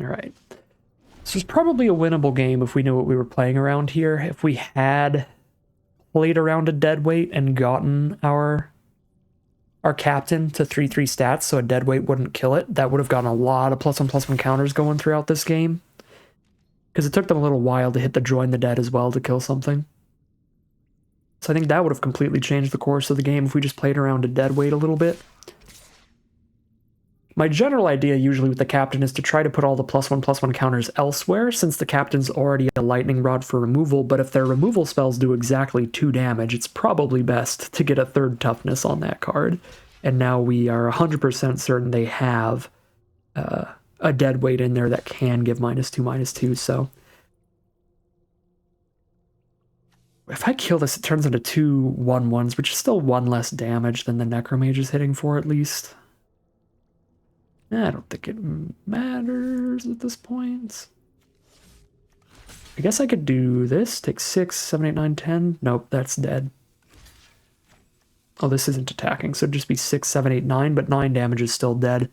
Alright. This was probably a winnable game if we knew what we were playing around here. If we had played around a deadweight and gotten our captain to 3/3 stats so a deadweight wouldn't kill it, that would have gotten a lot of +1/+1 counters going throughout this game. Because it took them a little while to hit the Join the Dead as well to kill something. So I think that would have completely changed the course of the game if we just played around a deadweight a little bit. My general idea usually with the captain is to try to put all the +1/+1 counters elsewhere, since the captain's already a lightning rod for removal, but if their removal spells do exactly 2 damage, it's probably best to get a 3rd toughness on that card. And now we are 100% certain they have a deadweight in there that can give -2/-2, so... If I kill this, it turns into 2 1/1s, which is still 1 less damage than the Necromage is hitting for, at least. I don't think it matters at this point. I guess I could do this. Take 6, 7, 8, 9, 10. Nope, that's dead. Oh, this isn't attacking, so it'd just be 6, 7, 8, 9, but 9 damage is still dead.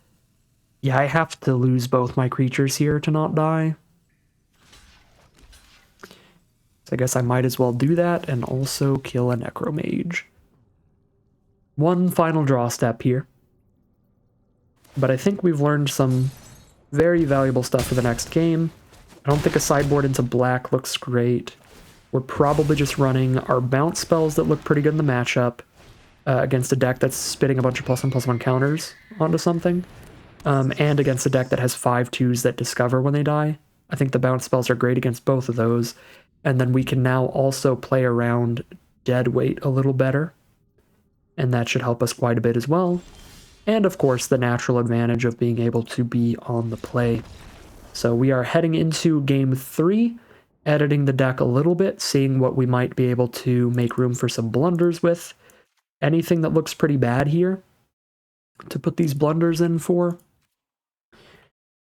Yeah, I have to lose both my creatures here to not die. So I guess I might as well do that and also kill a Necromage. One final draw step here. But I think we've learned some very valuable stuff for the next game. I don't think a sideboard into black looks great. We're probably just running our bounce spells that look pretty good in the matchup against a deck that's spitting a bunch of +1/+1 counters onto something. And against a deck that has 5/2s that discover when they die. I think the bounce spells are great against both of those. And then we can now also play around deadweight a little better. And that should help us quite a bit as well. And of course, the natural advantage of being able to be on the play. So we are heading into game 3, editing the deck a little bit, seeing what we might be able to make room for some blunders with. Anything that looks pretty bad here to put these blunders in for.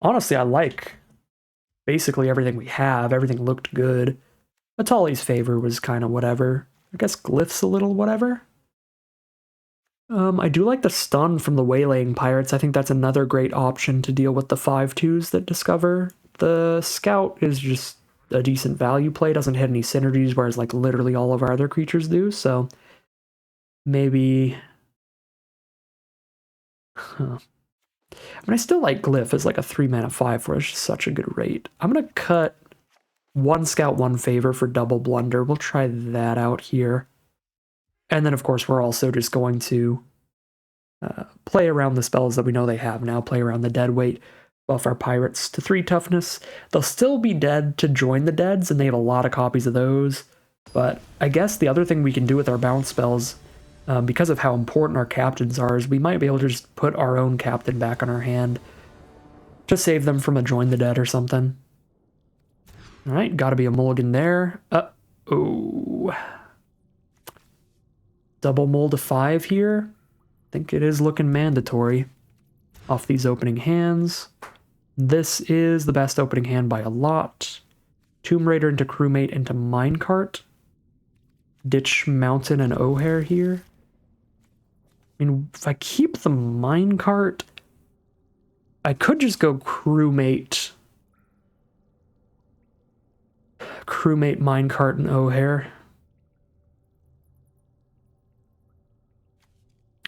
Honestly, I like basically everything we have. Everything looked good. Atali's Favor was kind of whatever. I guess Glyph's a little whatever. I do like the stun from the Waylaying Pirates. I think that's another great option to deal with the 5/2s that discover. The Scout is just a decent value play, doesn't hit any synergies, whereas like literally all of our other creatures do, so maybe... Huh. I mean, I still like Glyph as like a 3-mana 5/4, it's just such a good rate. I'm gonna cut 1 Scout, 1 Favor for double Blunder. We'll try that out here. And then, of course, we're also just going to play around the spells that we know they have now, play around the deadweight, buff our pirates to 3 toughness. They'll still be dead to join the deads, and they have a lot of copies of those. But I guess the other thing we can do with our bounce spells, because of how important our captains are, is we might be able to just put our own captain back on our hand to save them from a join the dead or something. Alright, gotta be a mulligan there. Uh-oh. Double mull to 5 here. I think it is looking mandatory off these opening hands. This is the best opening hand by a lot. Tomb Raider into Crewmate into Minecart. Ditch Mountain and O'Hare here. I mean, if I keep the Minecart, I could just go Crewmate. Crewmate, Minecart, and O'Hare.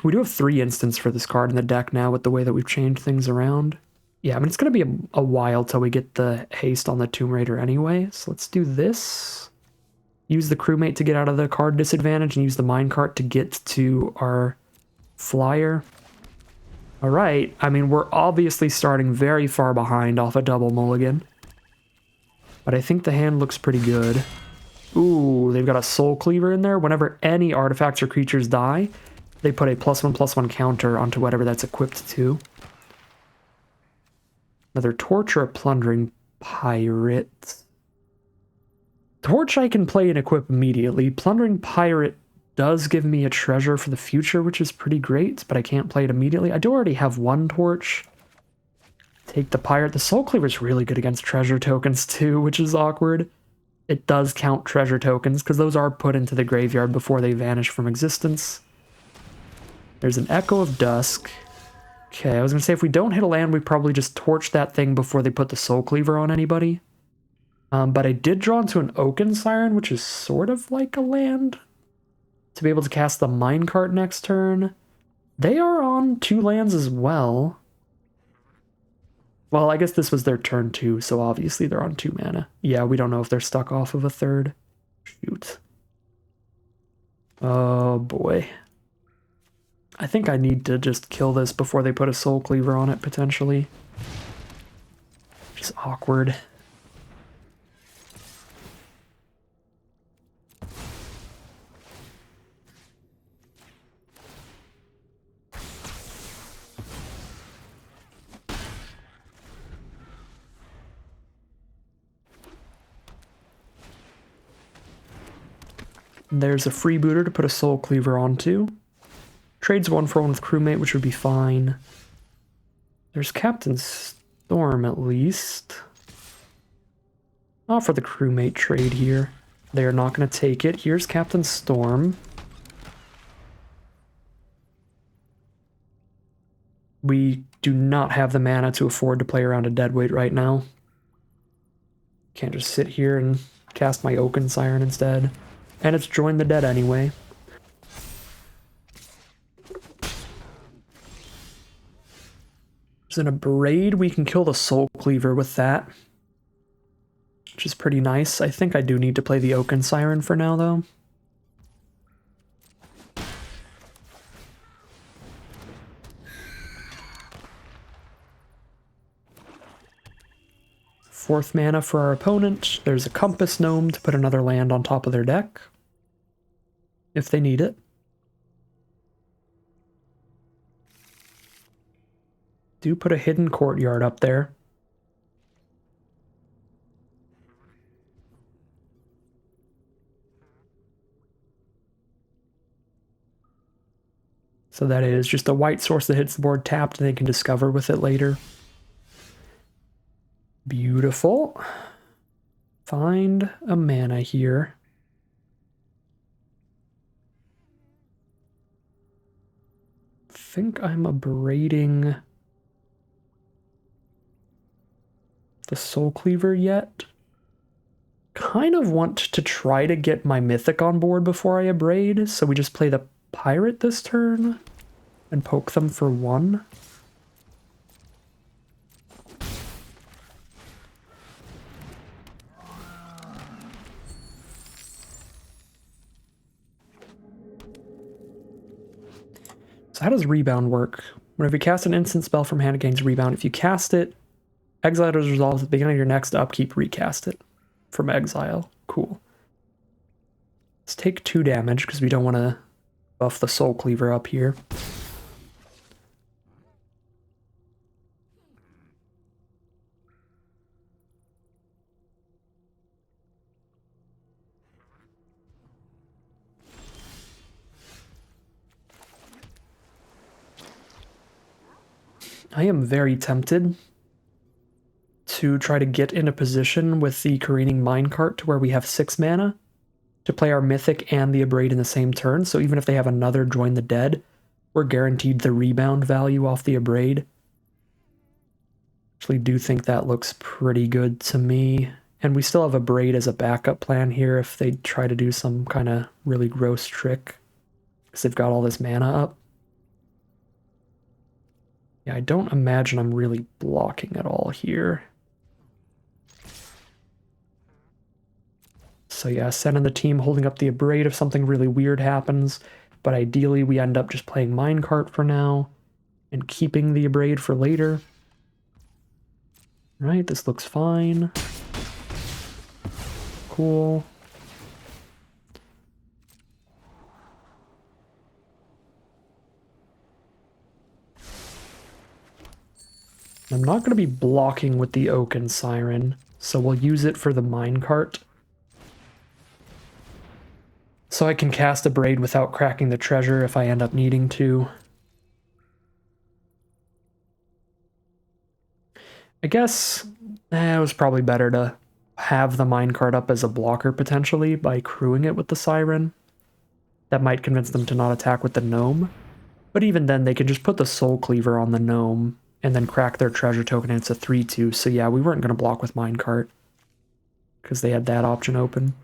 We do have 3 instants for this card in the deck now with the way that we've changed things around. Yeah, I mean, it's going to be a while till we get the haste on the Tomb Raider anyway, so let's do this. Use the Crewmate to get out of the card disadvantage and use the Minecart to get to our flyer. Alright, I mean, we're obviously starting very far behind off a double mulligan. But I think the hand looks pretty good. Ooh, they've got a Soul Cleaver in there. Whenever any artifacts or creatures die, they put a +1/+1 counter onto whatever that's equipped to. Another Torch or a Plundering Pirate. Torch I can play and equip immediately. Plundering Pirate does give me a treasure for the future, which is pretty great, but I can't play it immediately. I do already have one torch. Take the pirate. The soul cleaver is really good against treasure tokens too, which is awkward. It does count treasure tokens because those are put into the graveyard before they vanish from existence. There's an Echo of Dusk. Okay, I was going to say if we don't hit a land, we probably just torch that thing before they put the soul cleaver on anybody. But I did draw into an Oaken Siren, which is sort of like a land, to be able to cast the minecart next turn. They are on 2 lands as well. Well, I guess this was their turn 2, so obviously they're on 2 mana. Yeah, we don't know if they're stuck off of a 3rd. Shoot. Oh boy. I think I need to just kill this before they put a soul cleaver on it, potentially. Just awkward. There's a freebooter to put a soul cleaver onto. Trades 1 for 1 with crewmate, which would be fine. There's Captain Storm at least. I'll offer the crewmate trade here. They are not going to take it. Here's Captain Storm. We do not have the mana to afford to play around a deadweight right now. Can't just sit here and cast my Oaken Siren instead. And it's Join the Dead anyway. There's an Abrade. We can kill the Soul Cleaver with that, which is pretty nice. I think I do need to play the Oaken Siren for now, though. Fourth mana for our opponent. There's a Compass Gnome to put another land on top of their deck, if they need it. Do put a Hidden Courtyard up there. So that is just a white source that hits the board tapped and they can discover with it later. Beautiful. Find a mana here. Think I'm abrading the Soul Cleaver yet. Kind of want to try to get my Mythic on board before I abrade, so we just play the Pirate this turn and poke them for 1. So how does Rebound work? Whenever you cast an instant spell from hand, it gains Rebound. If you cast it, exile it as resolved at the beginning of your next upkeep, recast it from exile. Cool. Let's take 2 damage because we don't want to buff the Soul Cleaver up here. I am very tempted to try to get in a position with the Careening Minecart to where we have 6 mana to play our Mythic and the Abrade in the same turn, so even if they have another Join the Dead, we're guaranteed the rebound value off the Abrade. Actually do think that looks pretty good to me. And we still have Abrade as a backup plan here if they try to do some kind of really gross trick, because they've got all this mana up. Yeah, I don't imagine I'm really blocking at all here. So yeah, Sen and the team holding up the Abrade if something really weird happens, but ideally we end up just playing Minecart for now and keeping the Abrade for later. Right, this looks fine. Cool. I'm not going to be blocking with the Oaken Siren, so we'll use it for the Minecart. So I can cast a Braid without cracking the treasure if I end up needing to. I guess it was probably better to have the minecart up as a blocker potentially by crewing it with the siren. That might convince them to not attack with the gnome. But even then, they can just put the soul cleaver on the gnome and then crack their treasure token, and it's a 3/2. So yeah, we weren't going to block with minecart because they had that option open.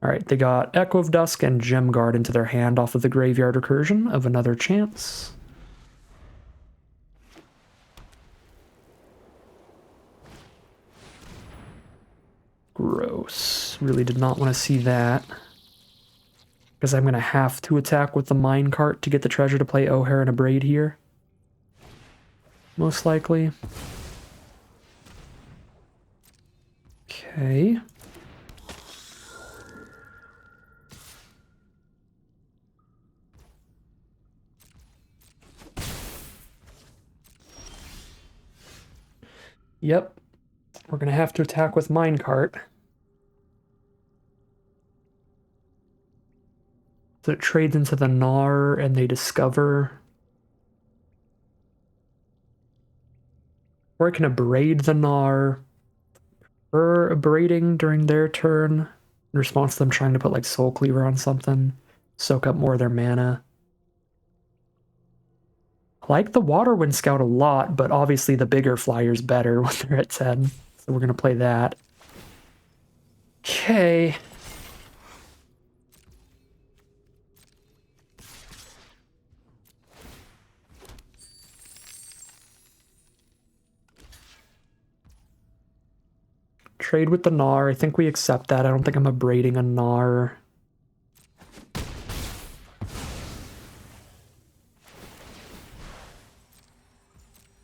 Alright, they got Echo of Dusk and Gem Guard into their hand off of the Graveyard Recursion of Another Chance. Gross. Really did not want to see that. Because I'm going to have to attack with the minecart to get the treasure to play O'Hare and a Braid here. Most likely. Okay. Yep. We're going to have to attack with minecart. So it trades into the Gnar and they discover. Or I can abrade the Gnar. Or abrading during their turn. In response to them trying to put like Soul Cleaver on something. Soak up more of their mana. I like the Waterwind Scout a lot, but obviously the bigger flyer's better when they're at 10. So we're going to play that. Okay. Trade with the Gnar. I think we accept that. I don't think I'm abrading a Gnar.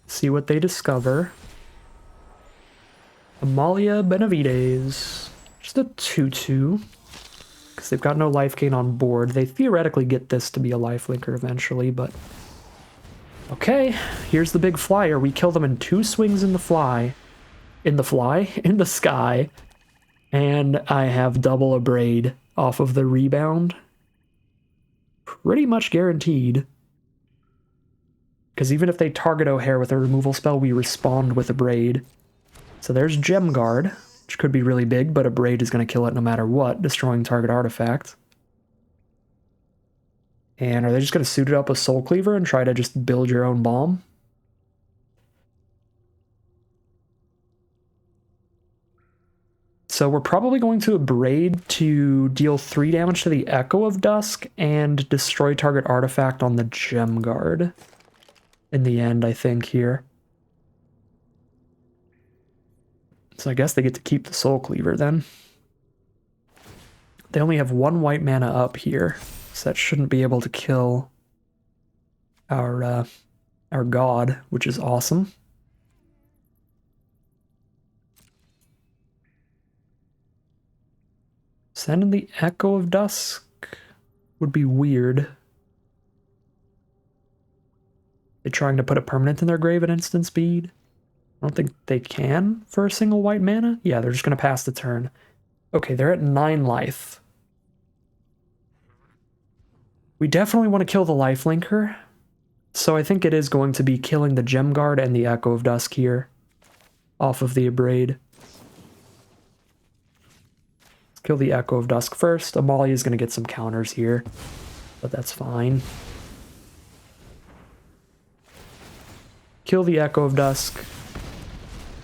See what they discover. Amalia Benavides. Just a 2/2. Because they've got no life gain on board. They theoretically get this to be a lifelinker eventually, but... Okay, here's the big flyer. We kill them in 2 swings in the fly. In the sky. And I have double abrade off of the rebound. Pretty much guaranteed. Because even if they target O'Hare with a removal spell, we respond with abrade. So there's Gem Guard, which could be really big, but abrade is going to kill it no matter what, destroying target artifact. And are they just going to suit it up with Soul Cleaver and try to just build your own bomb? So we're probably going to abrade to deal 3 damage to the Echo of Dusk and destroy target artifact on the Gem Guard. In the end, I think, here. So I guess they get to keep the Soul Cleaver then. They only have 1 white mana up here, so that shouldn't be able to kill our god, which is awesome. Sending the Echo of Dusk would be weird. They're trying to put a permanent in their grave at instant speed. I don't think they can for a single white mana. Yeah, they're just going to pass the turn. Okay, they're at 9 life. We definitely want to kill the lifelinker. So I think it is going to be killing the Gem Guard and the Echo of Dusk here. Off of the abrade. Let's kill the Echo of Dusk first. Amalia is going to get some counters here. But that's fine. Kill the Echo of Dusk.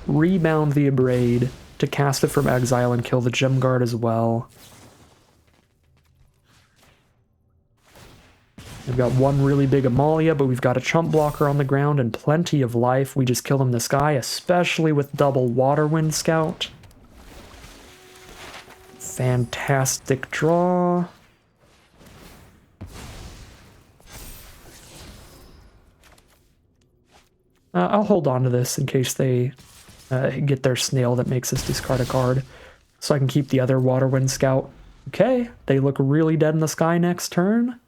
Rebound the abrade to cast it from exile and kill the Gem Guard as well. We've got 1 really big Amalia, but we've got a chump blocker on the ground and plenty of life. We just kill them in the sky, especially with double Waterwind Scout. Fantastic draw. I'll hold on to this in case they get their snail that makes us discard a card. So I can keep the other Waterwind Scout. Okay, they look really dead in the sky next turn.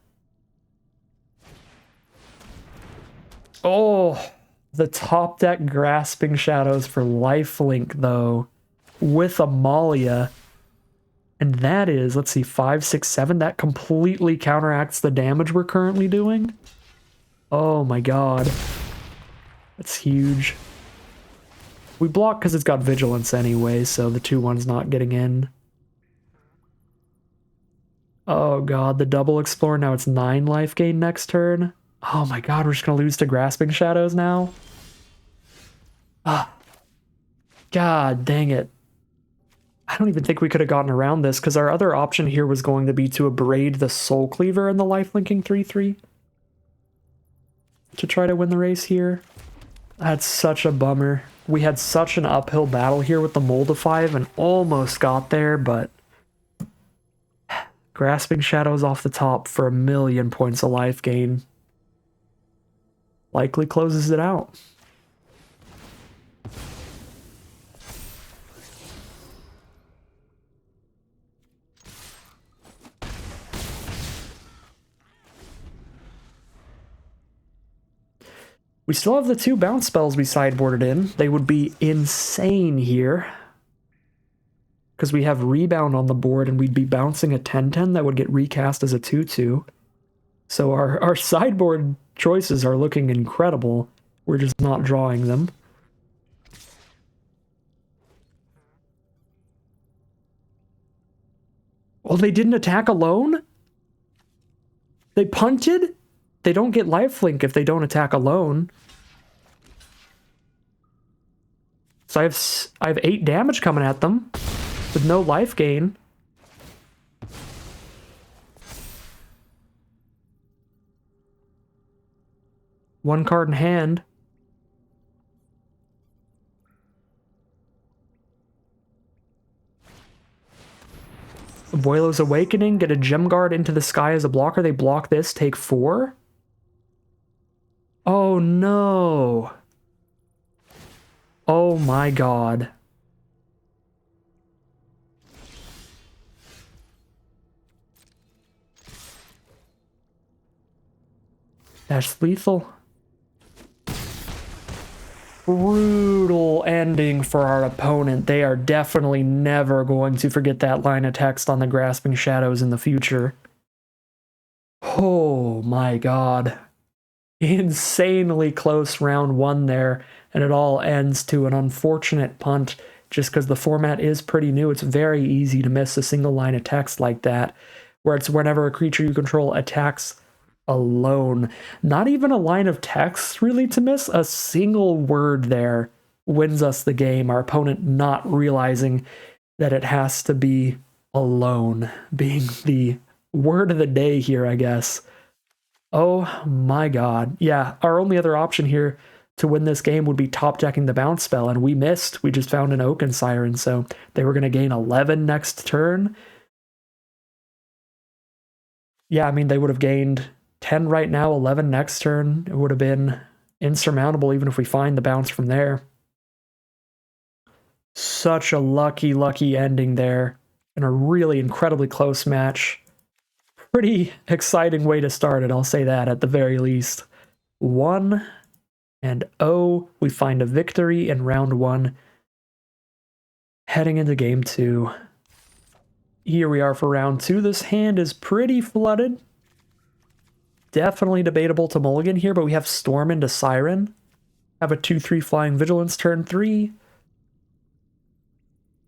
Oh, the top deck Grasping Shadows for lifelink, though. With Amalia. And that is, let's see, 5, 6, 7. That completely counteracts the damage we're currently doing. Oh my god. That's huge. We block because it's got vigilance anyway, so the 2/1's not getting in. Oh god, the double explore, now it's 9 life gain next turn. Oh my god, we're just gonna lose to Grasping Shadows now? Ah. God dang it. I don't even think we could have gotten around this, because our other option here was going to be to abrade the Soul Cleaver in the lifelinking 3/3. To try to win the race here. That's such a bummer. We had such an uphill battle here with the Moldify and almost got there, but Grasping Shadows off the top for 1,000,000 points of life gain. Likely closes it out. We still have the 2 bounce spells we sideboarded in. They would be insane here. Because we have Rebound on the board and we'd be bouncing a 10/10 that would get recast as a 2/2. So our sideboard choices are looking incredible. We're just not drawing them. Oh, they didn't attack alone? They punted? They don't get lifelink if they don't attack alone. So I have 8 damage coming at them with no life gain. One card in hand. Voilo's Awakening, get a Gem Guard into the sky as a blocker. They block this, take 4. Oh no. Oh my god. That's lethal. Brutal ending for our opponent. They are definitely never going to forget that line of text on the Grasping Shadows in the future. Oh my god. Insanely close round 1 there, and it all ends to an unfortunate punt just because the format is pretty new. It's very easy to miss a single line of text like that, where it's whenever a creature you control attacks alone. Not even a line of text really to miss. A single word there wins us the game. Our opponent not realizing that it has to be alone being the word of the day here, I guess. Oh my god. Yeah, our only other option here to win this game would be top decking the bounce spell, and we missed. We just found an Oaken Siren, so they were going to gain 11 next turn. Yeah, I mean, they would have gained 10 right now, 11 next turn. It would have been insurmountable even if we find the bounce from there. Such a lucky, lucky ending there, and a really incredibly close match. Pretty exciting way to start it, I'll say that at the very least. 1-0, we find a victory in round 1. Heading into game 2. Here we are for round 2. This hand is pretty flooded. Definitely debatable to mulligan here, but we have Storm into Siren. Have a 2/3 Flying Vigilance turn 3.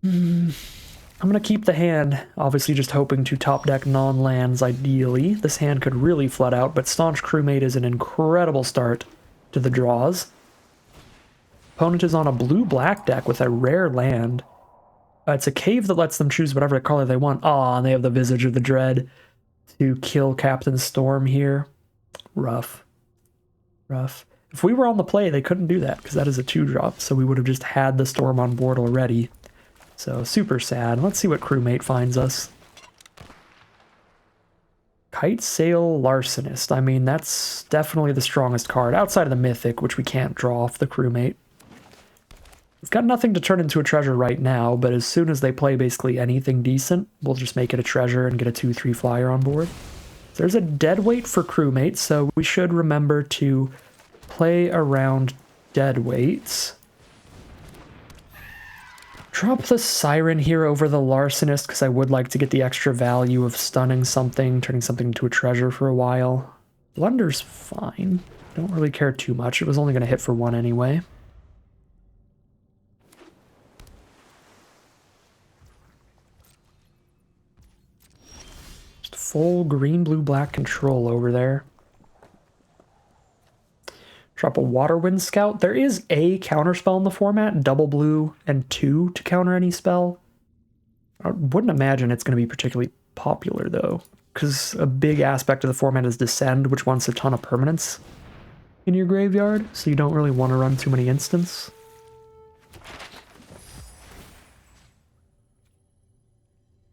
I'm going to keep the hand, obviously just hoping to top deck non-lands ideally. This hand could really flood out, but Staunch Crewmate is an incredible start to the draws. Opponent is on a blue-black deck with a rare land. It's a cave that lets them choose whatever color they want. Aw, and they have the Visage of the Dread to kill Captain Storm here. Rough. Rough. If we were on the play, they couldn't do that, because that is a 2-drop, so we would have just had the Storm on board already. So, super sad. Let's see what Crewmate finds us. Kite Sail Larcenist. I mean, that's definitely the strongest card, outside of the Mythic, which we can't draw off the Crewmate. We've got nothing to turn into a treasure right now, but as soon as they play basically anything decent, we'll just make it a treasure and get a 2/3 flyer on board. There's a deadweight for Crewmate, so we should remember to play around deadweights. drop the Siren here over the Larcenist because I would like to get the extra value of stunning something, turning something into a treasure for a while. Blunder's fine. Don't really care too much. It was only going to hit for 1 anyway. Just full green, blue, black control over there. Drop a Waterwind Scout. There is a counterspell in the format, double blue and 2 to counter any spell. I wouldn't imagine it's going to be particularly popular though, because a big aspect of the format is Descend, which wants a ton of permanents in your graveyard, so you don't really want to run too many instants.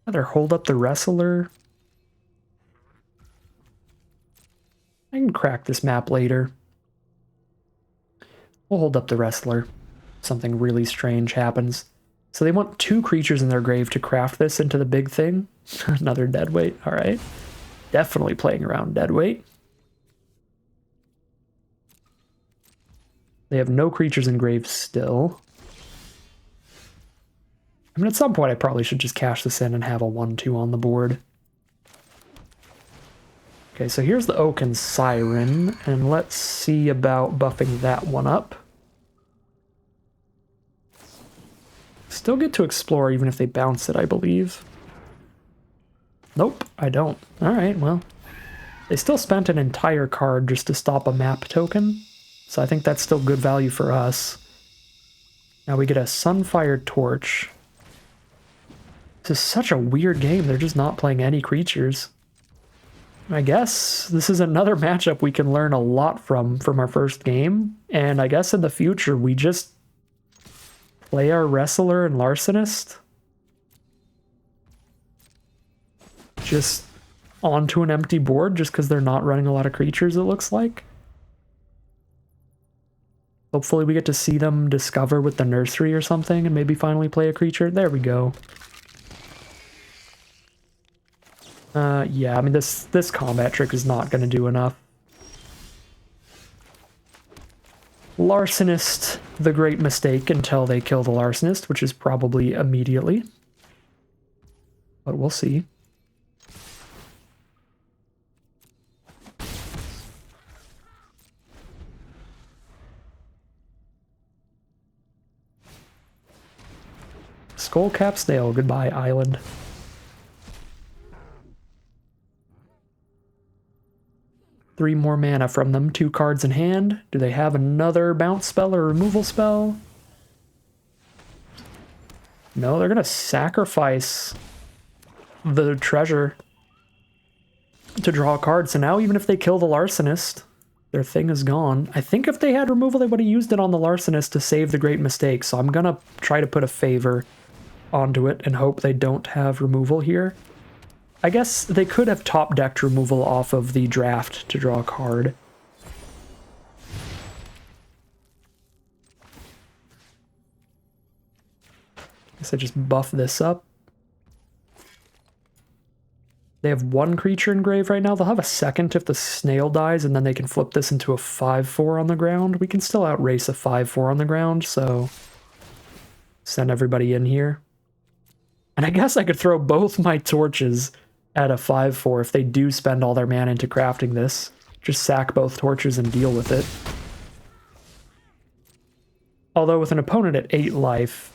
Either hold up the Wrestler. I can crack this map later. We'll hold up the Wrestler. Something really strange happens. So they want 2 creatures in their grave to craft this into the big thing. Another deadweight, alright. Definitely playing around deadweight. They have no creatures in grave still. I mean, at some point I probably should just cash this in and have a 1-2 on the board. Okay, so here's the Oaken Siren, and let's see about buffing that one up. Still get to explore even if they bounce it, I believe. Nope, I don't. Alright, well. They still spent an entire card just to stop a map token, so I think that's still good value for us. Now we get a Sunfire Torch. This is such a weird game, they're just not playing any creatures. I guess this is another matchup we can learn a lot from our first game, and I guess in the future we just play our Wrestler and Larcenist. Just onto an empty board just because they're not running a lot of creatures, it looks like. Hopefully we get to see them discover with the nursery or something and maybe finally play a creature. There we go. Yeah, I mean this combat trick is not going to do enough. Larcenist, the great mistake until they kill the Larcenist, which is probably immediately. But we'll see. Skullcap Snail, goodbye island. Three more mana from them, 2 cards in hand. Do they have another bounce spell or removal spell? No, they're gonna sacrifice the treasure to draw a card. So now even if they kill the Larcenist, their thing is gone. I think if they had removal, they would have used it on the Larcenist to save the great mistake. So I'm gonna try to put a favor onto it and hope they don't have removal here. I guess they could have top-decked removal off of the draft to draw a card. Guess I just buff this up. They have 1 creature in grave right now. They'll have a second if the snail dies, and then they can flip this into a 5/4 on the ground. We can still outrace a 5/4 on the ground, so send everybody in here. And I guess I could throw both my torches at a 5/4 if they do spend all their mana into crafting this. Just sack both torches and deal with it. Although with an opponent at 8 life,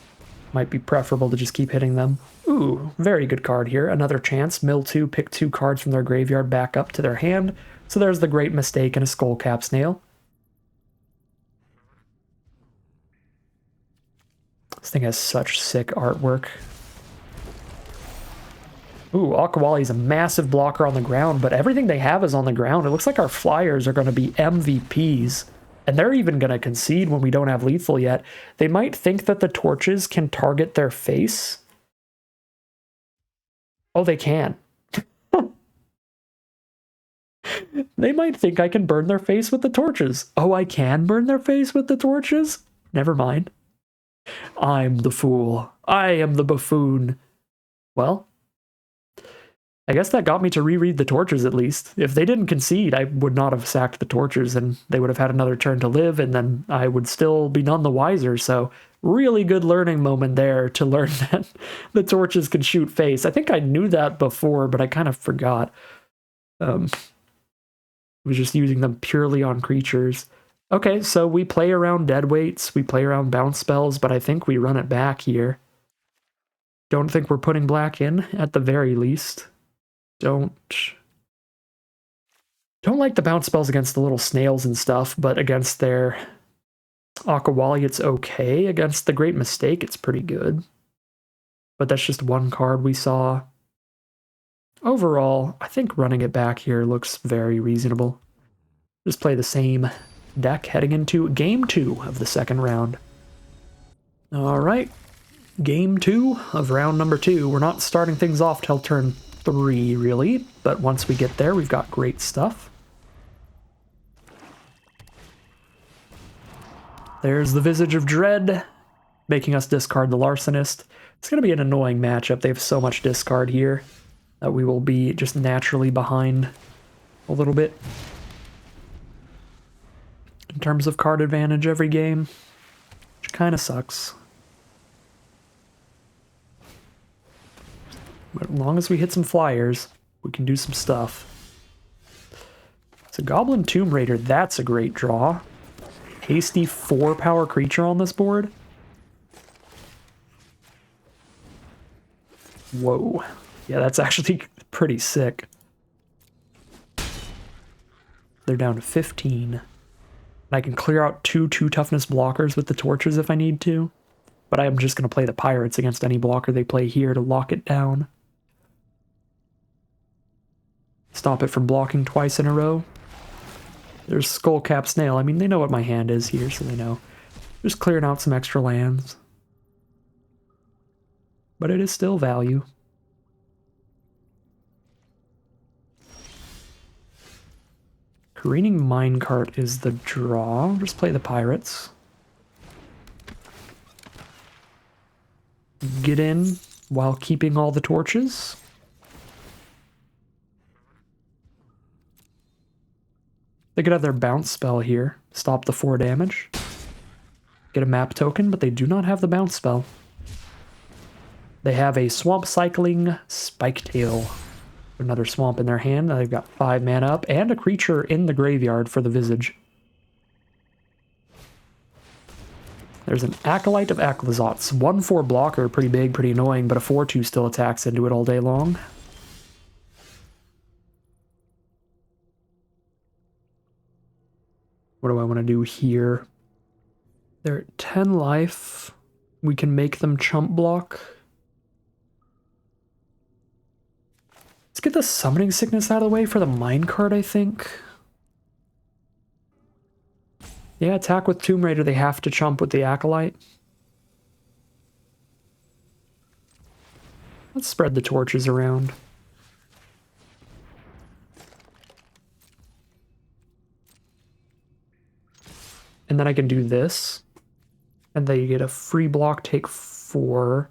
might be preferable to just keep hitting them. Ooh, very good card here. Another chance. Mill 2, pick 2 cards from their graveyard back up to their hand. So there's the great mistake and a Skullcap Snail. This thing has such sick artwork. Ooh, Akawali is a massive blocker on the ground, but everything they have is on the ground. It looks like our flyers are going to be MVPs, and they're even going to concede when we don't have lethal yet. They might think that the torches can target their face. Oh, they can. They might think I can burn their face with the torches. Oh, I can burn their face with the torches? Never mind. I'm the fool. I am the buffoon. Well, I guess that got me to reread the torches at least. If they didn't concede, I would not have sacked the torches and they would have had another turn to live and then I would still be none the wiser. So really good learning moment there to learn that the torches can shoot face. I think I knew that before, but I kind of forgot. I was just using them purely on creatures. Okay, so we play around dead weights, we play around bounce spells, but I think we run it back here. Don't think we're putting black in, at the very least. Don't like the bounce spells against the little snails and stuff, but against their Akawali it's okay. Against the Great Mistake it's pretty good. But that's just one card we saw. Overall, I think running it back here looks very reasonable. Just play the same deck heading into Game 2 of the second round. Alright, Game 2 of round number 2. We're not starting things off till turn 3, really, but once we get there, we've got great stuff. There's the Visage of Dread, making us discard the Larcenist. It's going to be an annoying matchup. They have so much discard here that we will be just naturally behind a little bit in terms of card advantage every game, which kind of sucks. But as long as we hit some flyers, we can do some stuff. It's a Goblin Tomb Raider. That's a great draw. Hasty 4-power creature on this board. Whoa. Yeah, that's actually pretty sick. They're down to 15. I can clear out 2 toughness blockers with the torches if I need to. But I'm just going to play the pirates against any blocker they play here to lock it down. Stop it from blocking twice in a row. There's Skullcap Snail. I mean, they know what my hand is here, so they know. Just clearing out some extra lands. But it is still value. Careening Minecart is the draw. Just play the pirates. Get in while keeping all the torches. They could have their bounce spell here. Stop the 4 damage. Get a map token, but they do not have the bounce spell. They have a Swamp Cycling Spiketail. Another swamp in their hand. They've got 5 mana up and a creature in the graveyard for the Visage. There's an Acolyte of Aclazotz. 1/4 blocker, pretty big, pretty annoying, but a 4/2 still attacks into it all day long. What do I want to do here? They're at 10 life. We can make them chump block. Let's get the Summoning Sickness out of the way for the minecart, I think. Yeah, attack with Tomb Raider, they have to chump with the Acolyte. Let's spread the torches around. And then I can do this. And then you get a free block, take 4.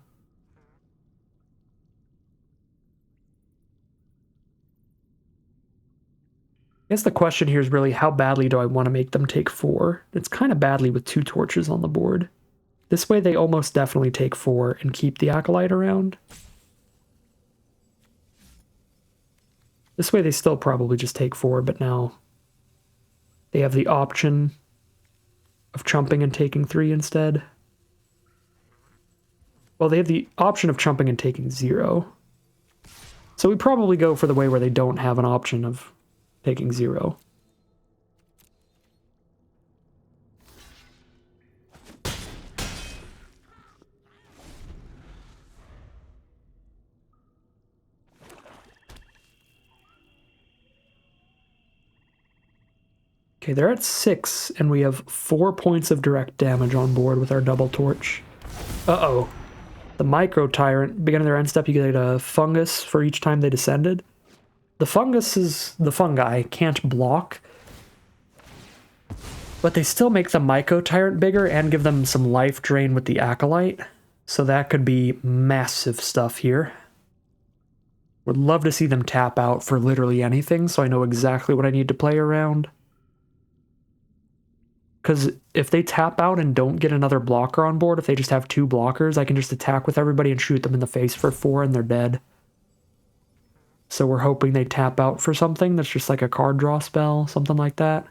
I guess the question here is really how badly do I want to make them take 4? It's kind of badly with 2 torches on the board. This way they almost definitely take 4 and keep the Acolyte around. This way they still probably just take 4, but now they have the option of chumping and taking 3 instead. Well, they have the option of chumping and taking 0. So we probably go for the way where they don't have an option of taking 0. Okay, they're at 6, and we have 4 points of direct damage on board with our double torch. Uh-oh. The Micro Tyrant, beginning of their end step, you get a fungus for each time they descended. The fungi can't block, but they still make the Micro Tyrant bigger and give them some life drain with the Acolyte, so that could be massive stuff here. Would love to see them tap out for literally anything, so I know exactly what I need to play around. Because if they tap out and don't get another blocker on board, if they just have 2 blockers, I can just attack with everybody and shoot them in the face for 4 and they're dead. So we're hoping they tap out for something that's just like a card draw spell, something like that.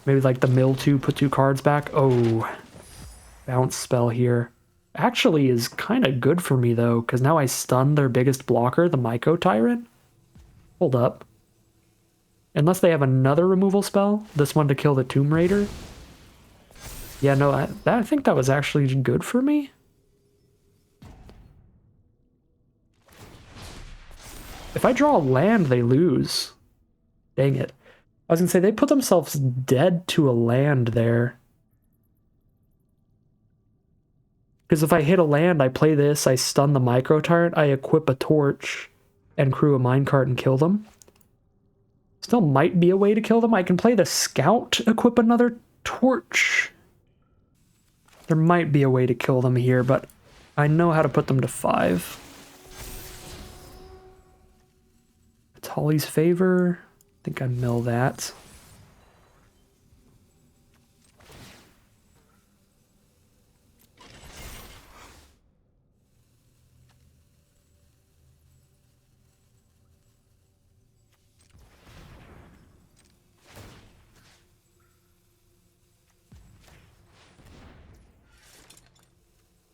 Maybe like the mill 2, put 2 cards back. Oh, bounce spell here. Actually is kind of good for me though, because now I stun their biggest blocker, the Myco Tyrant. Hold up. Unless they have another removal spell, this one to kill the Tomb Raider. Yeah, no, I think that was actually good for me. If I draw a land, they lose. Dang it. I was gonna say, they put themselves dead to a land there. Because if I hit a land, I play this, I stun the Myco Tyrant, I equip a torch and crew a minecart and kill them. Still might be a way to kill them. I can play the scout, equip another torch. There might be a way to kill them here, but I know how to put them to 5. It's Holly's favor. I think I mill that.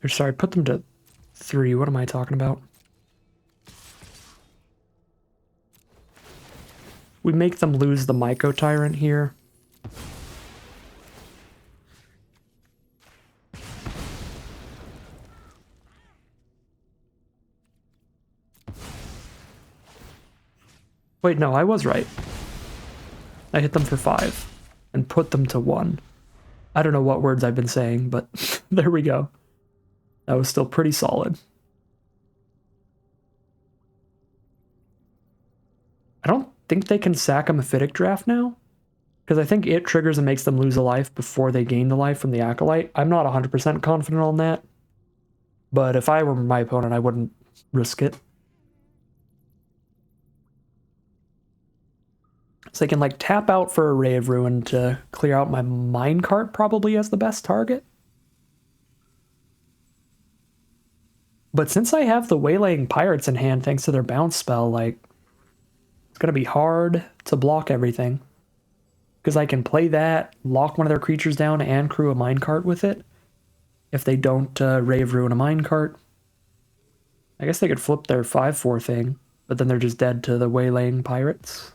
Or sorry, put them to 3. What am I talking about? We make them lose the Myco Tyrant here. Wait, no, I was right. I hit them for 5 and put them to 1. I don't know what words I've been saying, but there we go. That was still pretty solid. I don't think they can sack a Mephitic Draft now, because I think it triggers and makes them lose a life before they gain the life from the Acolyte. I'm not 100% confident on that, but if I were my opponent, I wouldn't risk it. So I can like tap out for a Ray of Ruin to clear out my minecart probably as the best target. But since I have the Waylaying Pirates in hand thanks to their bounce spell, like, it's going to be hard to block everything. Because I can play that, lock one of their creatures down, and crew a minecart with it. If they don't Ray of Ruin a minecart. I guess they could flip their 5/4 thing, but then they're just dead to the Waylaying Pirates.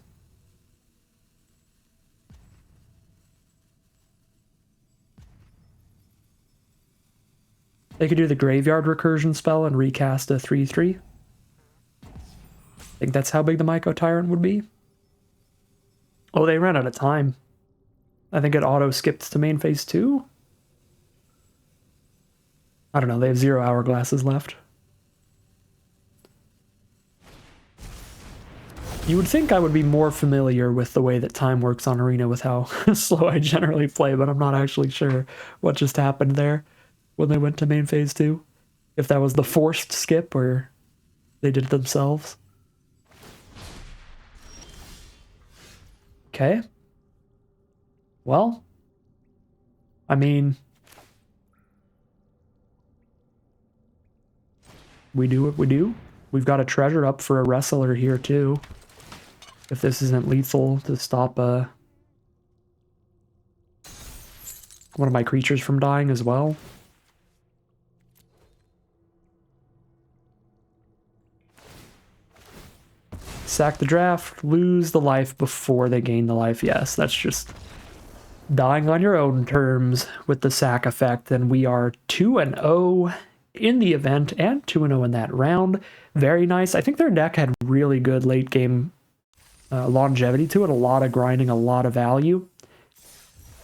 They could do the Graveyard Recursion spell and recast a 3/3. I think that's how big the Myco Tyrant would be. Oh, they ran out of time. I think it auto-skipped to main phase 2? I don't know, they have 0 hourglasses left. You would think I would be more familiar with the way that time works on Arena with how slow I generally play, but I'm not actually sure what just happened there when they went to main phase 2. If that was the forced skip or they did it themselves. Okay. Well, I mean, we do what we do. We've got a treasure up for a wrestler here too. If this isn't lethal to stop one of my creatures from dying as well. Sack the draft, lose the life before they gain the life. Yes, that's just dying on your own terms with the sack effect. And we are 2-0 in the event and 2-0 in that round. Very nice. I think their deck had really good late game longevity to it. A lot of grinding, a lot of value.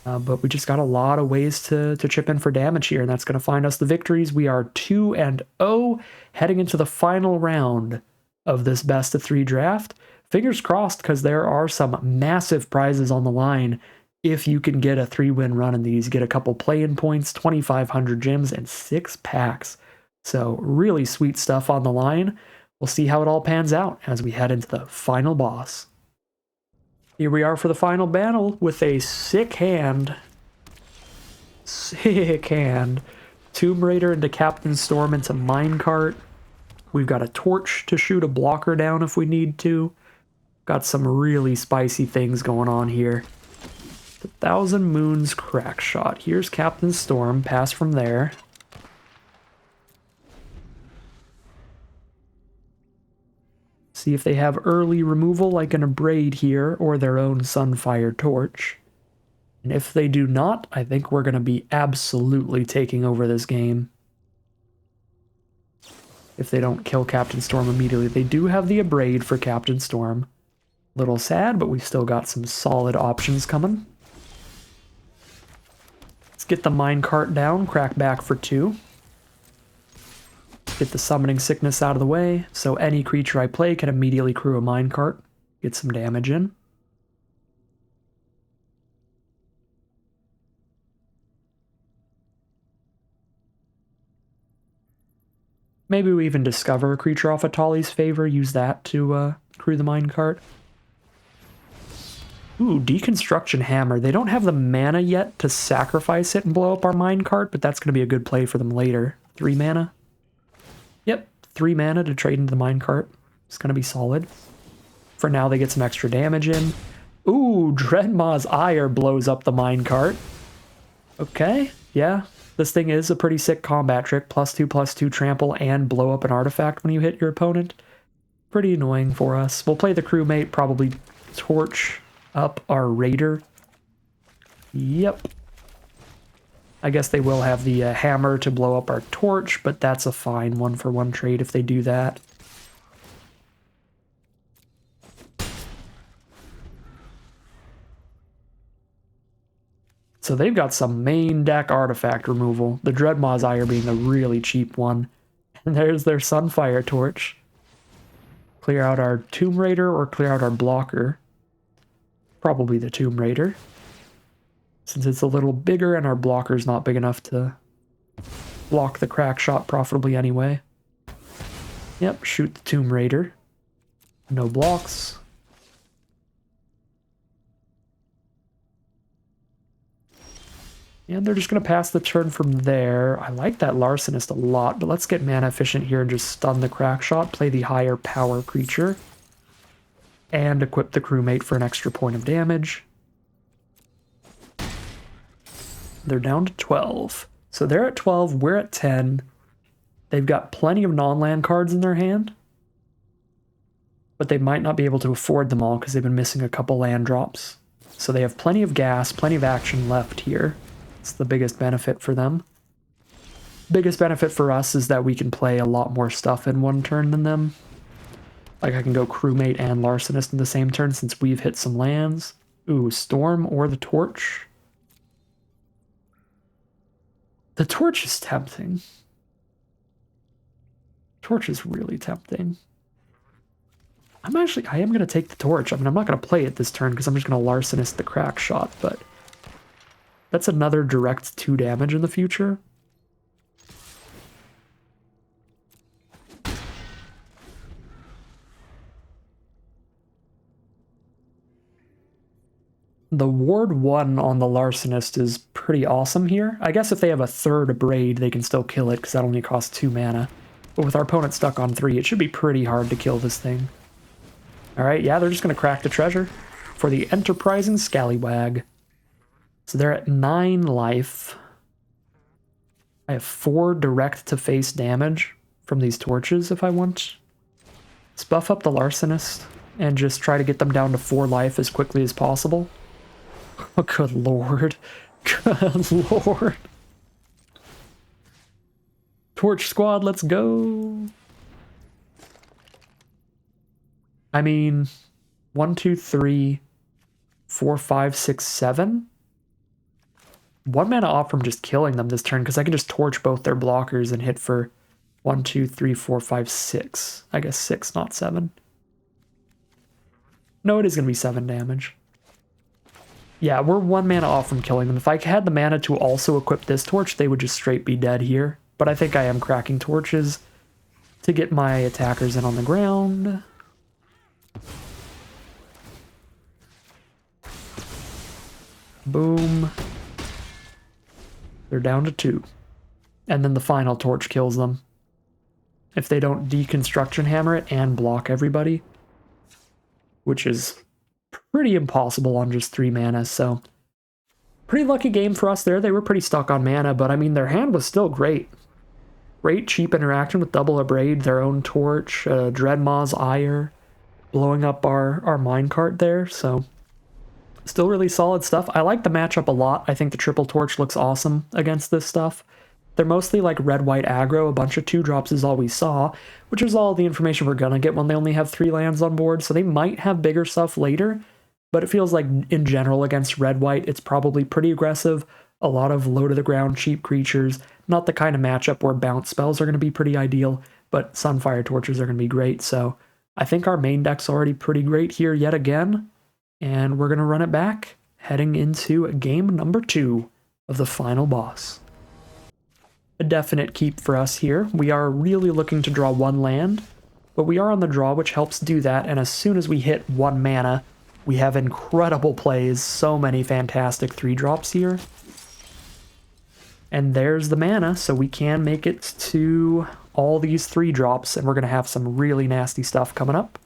But we just got a lot of ways to chip in for damage here, and that's going to find us the victories. We are 2-0 heading into the final round of this best of 3 draft. Fingers crossed, because there are some massive prizes on the line if you can get a 3-win run in these. Get a couple play-in points, 2,500 gems, and 6 packs. So really sweet stuff on the line. we'll see how it all pans out as we head into the final boss. Here we are for the final battle with a sick hand. Sick hand. Tomb Raider into Captain Storm into Minecart. We've got a torch to shoot a blocker down if we need to. Got some really spicy things going on here. The Thousand Moons crack shot. Here's Captain Storm. Pass from there. See if they have early removal like an Abrade here or their own Sunfire Torch. And if they do not, I think we're going to be absolutely taking over this game. If they don't kill Captain Storm immediately. They do have the Abrade for Captain Storm. Little sad, but we've still got some solid options coming. Let's get the minecart down, crack back for 2. Get the summoning sickness out of the way, so any creature I play can immediately crew a minecart, get some damage in. Maybe we even discover a creature off of Tali's favor, use that to crew the minecart. Ooh, Deconstruction Hammer. They don't have the mana yet to sacrifice it and blow up our minecart, but that's going to be a good play for them later. 3 mana. Yep, 3 mana to trade into the minecart. It's going to be solid. For now, they get some extra damage in. Ooh, Dreadmaw's Ire blows up the minecart. Okay, yeah. This thing is a pretty sick combat trick. +2/+2 trample and blow up an artifact when you hit your opponent. Pretty annoying for us. We'll play the crewmate, probably torch up our raider. Yep. I guess they will have the hammer to blow up our torch, but that's a fine 1-for-1 trade if they do that. So they've got some main deck artifact removal, the Dreadmaw's Ire being a really cheap one. And there's their Sunfire Torch. Clear out our Tomb Raider or clear out our blocker. Probably the Tomb Raider, since it's a little bigger and our blocker's not big enough to block the crack shot profitably anyway. Yep, shoot the Tomb Raider. No blocks. And they're just going to pass the turn from there. I like that Larcenist a lot, but let's get mana efficient here and just stun the crack shot, play the higher power creature, and equip the crewmate for an extra point of damage. They're down to 12. So they're at 12, we're at 10. They've got plenty of non-land cards in their hand, but they might not be able to afford them all because they've been missing a couple land drops. So they have plenty of gas, plenty of action left here. It's the biggest benefit for them. Biggest benefit for us is that we can play a lot more stuff in one turn than them. Like I can go crewmate and Larcenist in the same turn since we've hit some lands. Ooh, Storm or the Torch. The Torch is tempting. Torch is really tempting. I am going to take the Torch. I mean, I'm not going to play it this turn because I'm just going to Larcenist the crack shot, but that's another direct 2 damage in the future. The Ward 1 on the Larcenist is pretty awesome here. I guess if they have a 3rd Abrade, they can still kill it because that only costs 2 mana. But with our opponent stuck on 3, it should be pretty hard to kill this thing. Alright, yeah, they're just going to crack the treasure for the Enterprising Scallywag. So they're at 9 life. I have 4 direct-to-face damage from these torches if I want. Let's buff up the Larcenist and just try to get them down to 4 life as quickly as possible. Oh, good lord. Good lord. Torch squad, let's go. I mean, 1, 2, 3, 4, 5, 6, 7. 1 mana off from just killing them this turn because I can just torch both their blockers and hit for 1, 2, 3, 4, 5, 6. I guess 6, not 7. No, it is going to be 7 damage. Yeah, we're 1 mana off from killing them. If I had the mana to also equip this torch, they would just straight be dead here. But I think I am cracking torches. to get my attackers in on the ground. Boom. They're down to 2. And then the final torch kills them. If they don't deconstruction hammer it and block everybody. Which is pretty impossible on just 3 mana, so... Pretty lucky game for us there. They were pretty stuck on mana, but I mean, their hand was still great. Great cheap interaction with double abrade, their own torch, Dreadmaw's ire, blowing up our minecart there, so... Still really solid stuff. I like the matchup a lot. I think the triple torch looks awesome against this stuff. They're mostly like red-white aggro, a bunch of 2-drops is all we saw, which is all the information we're gonna get when they only have 3 lands on board, so they might have bigger stuff later, but it feels like in general against red-white, it's probably pretty aggressive, a lot of low-to-the-ground cheap creatures, not the kind of matchup where bounce spells are going to be pretty ideal, but Sunfire Torches are going to be great, so I think our main deck's already pretty great here yet again, and we're going to run it back, heading into game number 2 of the final boss. A definite keep for us here. We are really looking to draw 1 land, but we are on the draw, which helps do that, and as soon as we hit 1 mana, we have incredible plays, so many fantastic 3-drops here. And there's the mana, so we can make it to all these 3-drops, and we're going to have some really nasty stuff coming up.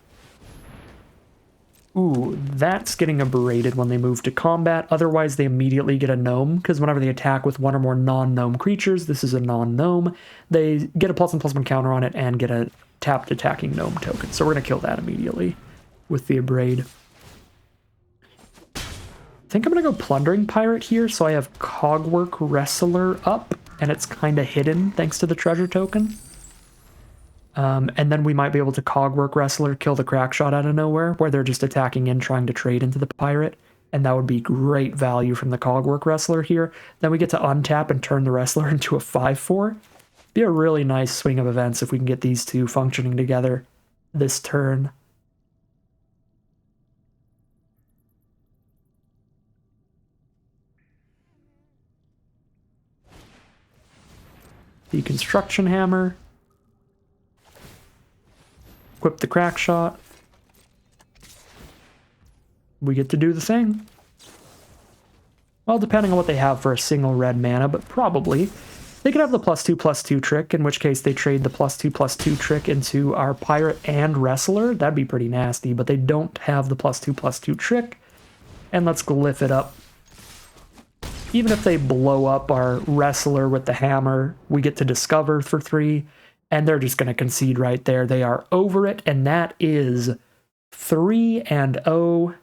Ooh, that's getting abraded when they move to combat. Otherwise, they immediately get a gnome, because whenever they attack with 1 or more non-gnome creatures, this is a non-gnome, they get a +1/+1 counter on it and get a tapped attacking gnome token. So we're going to kill that immediately with the abrade. I think I'm going to go Plundering Pirate here, so I have Cogwork Wrestler up, and it's kind of hidden thanks to the treasure token. And then we might be able to Cogwork Wrestler, kill the Crackshot out of nowhere, where they're just attacking in, trying to trade into the pirate, and that would be great value from the Cogwork Wrestler here. Then we get to untap and turn the Wrestler into a 5/4. Be a really nice swing of events if we can get these two functioning together this turn. Deconstruction Hammer. Equip the Crackshot. We get to do the thing. Well, depending on what they have for a single red mana, but probably. They could have the +2/+2 trick, in which case they trade the +2/+2 trick into our Pirate and Wrestler. That'd be pretty nasty, but they don't have the +2/+2 trick. And let's glyph it up. Even if they blow up our Wrestler with the hammer, we get to discover for 3, and they're just going to concede right there. They are over it, and that is 3-0.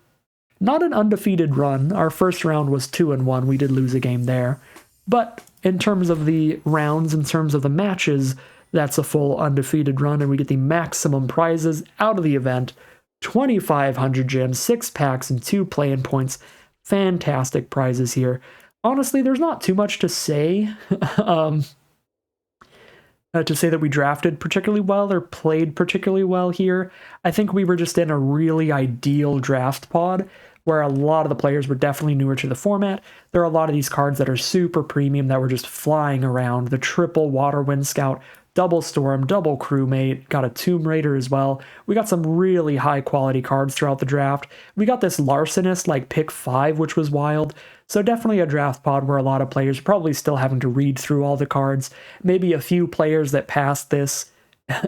Not an undefeated run. Our first round was 2-1. We did lose a game there. But in terms of the rounds, in terms of the matches, that's a full undefeated run, and we get the maximum prizes out of the event. 2,500 gems, 6 packs, and 2 play-in points. Fantastic prizes here. Honestly, there's not too much to say. To say that we drafted particularly well or played particularly well here. I think we were just in a really ideal draft pod where a lot of the players were definitely newer to the format. There are a lot of these cards that are super premium that were just flying around. The triple Waterwind Scout, double Storm, double Crewmate, got a Tomb Raider as well. We got some really high quality cards throughout the draft. We got this Larcenist like pick 5, which was wild. So definitely a draft pod where a lot of players are probably still having to read through all the cards. Maybe a few players that passed this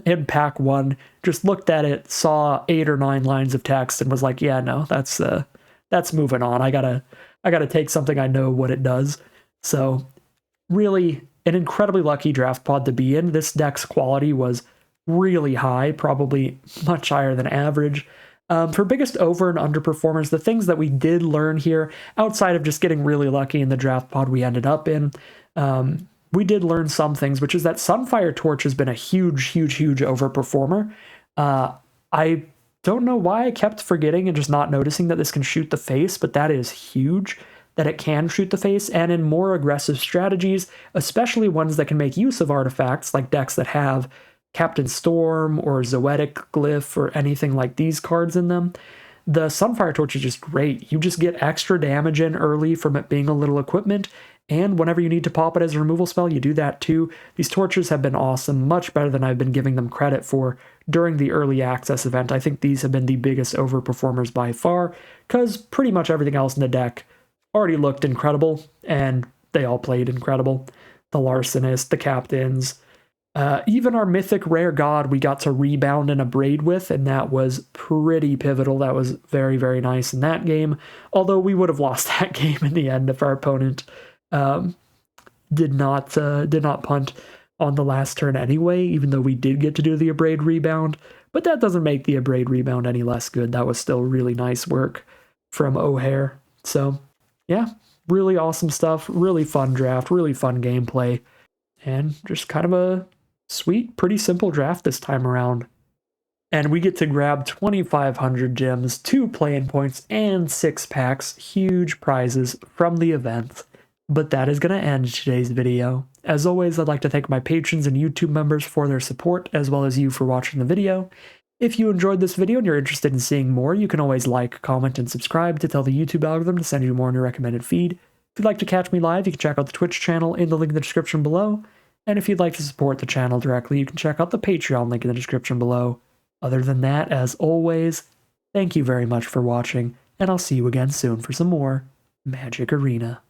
in pack 1 just looked at it, saw 8 or 9 lines of text, and was like, "Yeah, no, that's moving on. I gotta take something I know what it does." So really an incredibly lucky draft pod to be in. This deck's quality was really high, probably much higher than average. For biggest over and underperformers, the things that we did learn here, outside of just getting really lucky in the draft pod we ended up in, we did learn some things, which is that Sunfire Torch has been a huge overperformer. I don't know why I kept forgetting and just not noticing that this can shoot the face, but that is huge, that it can shoot the face, and in more aggressive strategies, especially ones that can make use of artifacts, like decks that have Captain Storm or Zoetic Glyph or anything like these cards in them, the Sunfire Torch is just great. You just get extra damage in early from it being a little equipment, And whenever you need to pop it as a removal spell, you do that too. These torches have been awesome, much better than I've been giving them credit for during the early access event. I think these have been the biggest overperformers by far, because pretty much everything else in the deck already looked incredible, and they all played incredible. The Larcenist, the Captains, even our mythic rare god we got to rebound and abrade with, and that was pretty pivotal. That was very, very nice in that game, although we would have lost that game in the end if our opponent did not punt on the last turn anyway, even though we did get to do the abrade rebound. But that doesn't make the abrade rebound any less good. That was still really nice work from O'Hare. So yeah, really awesome stuff, really fun draft, really fun gameplay, and just kind of a sweet, pretty simple draft this time around. And we get to grab 2,500 gems, 2 play-in points, and 6 packs, huge prizes from the event. But that is going to end today's video. As always, I'd like to thank my patrons and YouTube members for their support, as well as you for watching the video. If you enjoyed this video and you're interested in seeing more, you can always like, comment, and subscribe to tell the YouTube algorithm to send you more in your recommended feed. If you'd like to catch me live, you can check out the Twitch channel in the link in the description below. And if you'd like to support the channel directly, you can check out the Patreon link in the description below. Other than that, as always, thank you very much for watching, and I'll see you again soon for some more Magic Arena.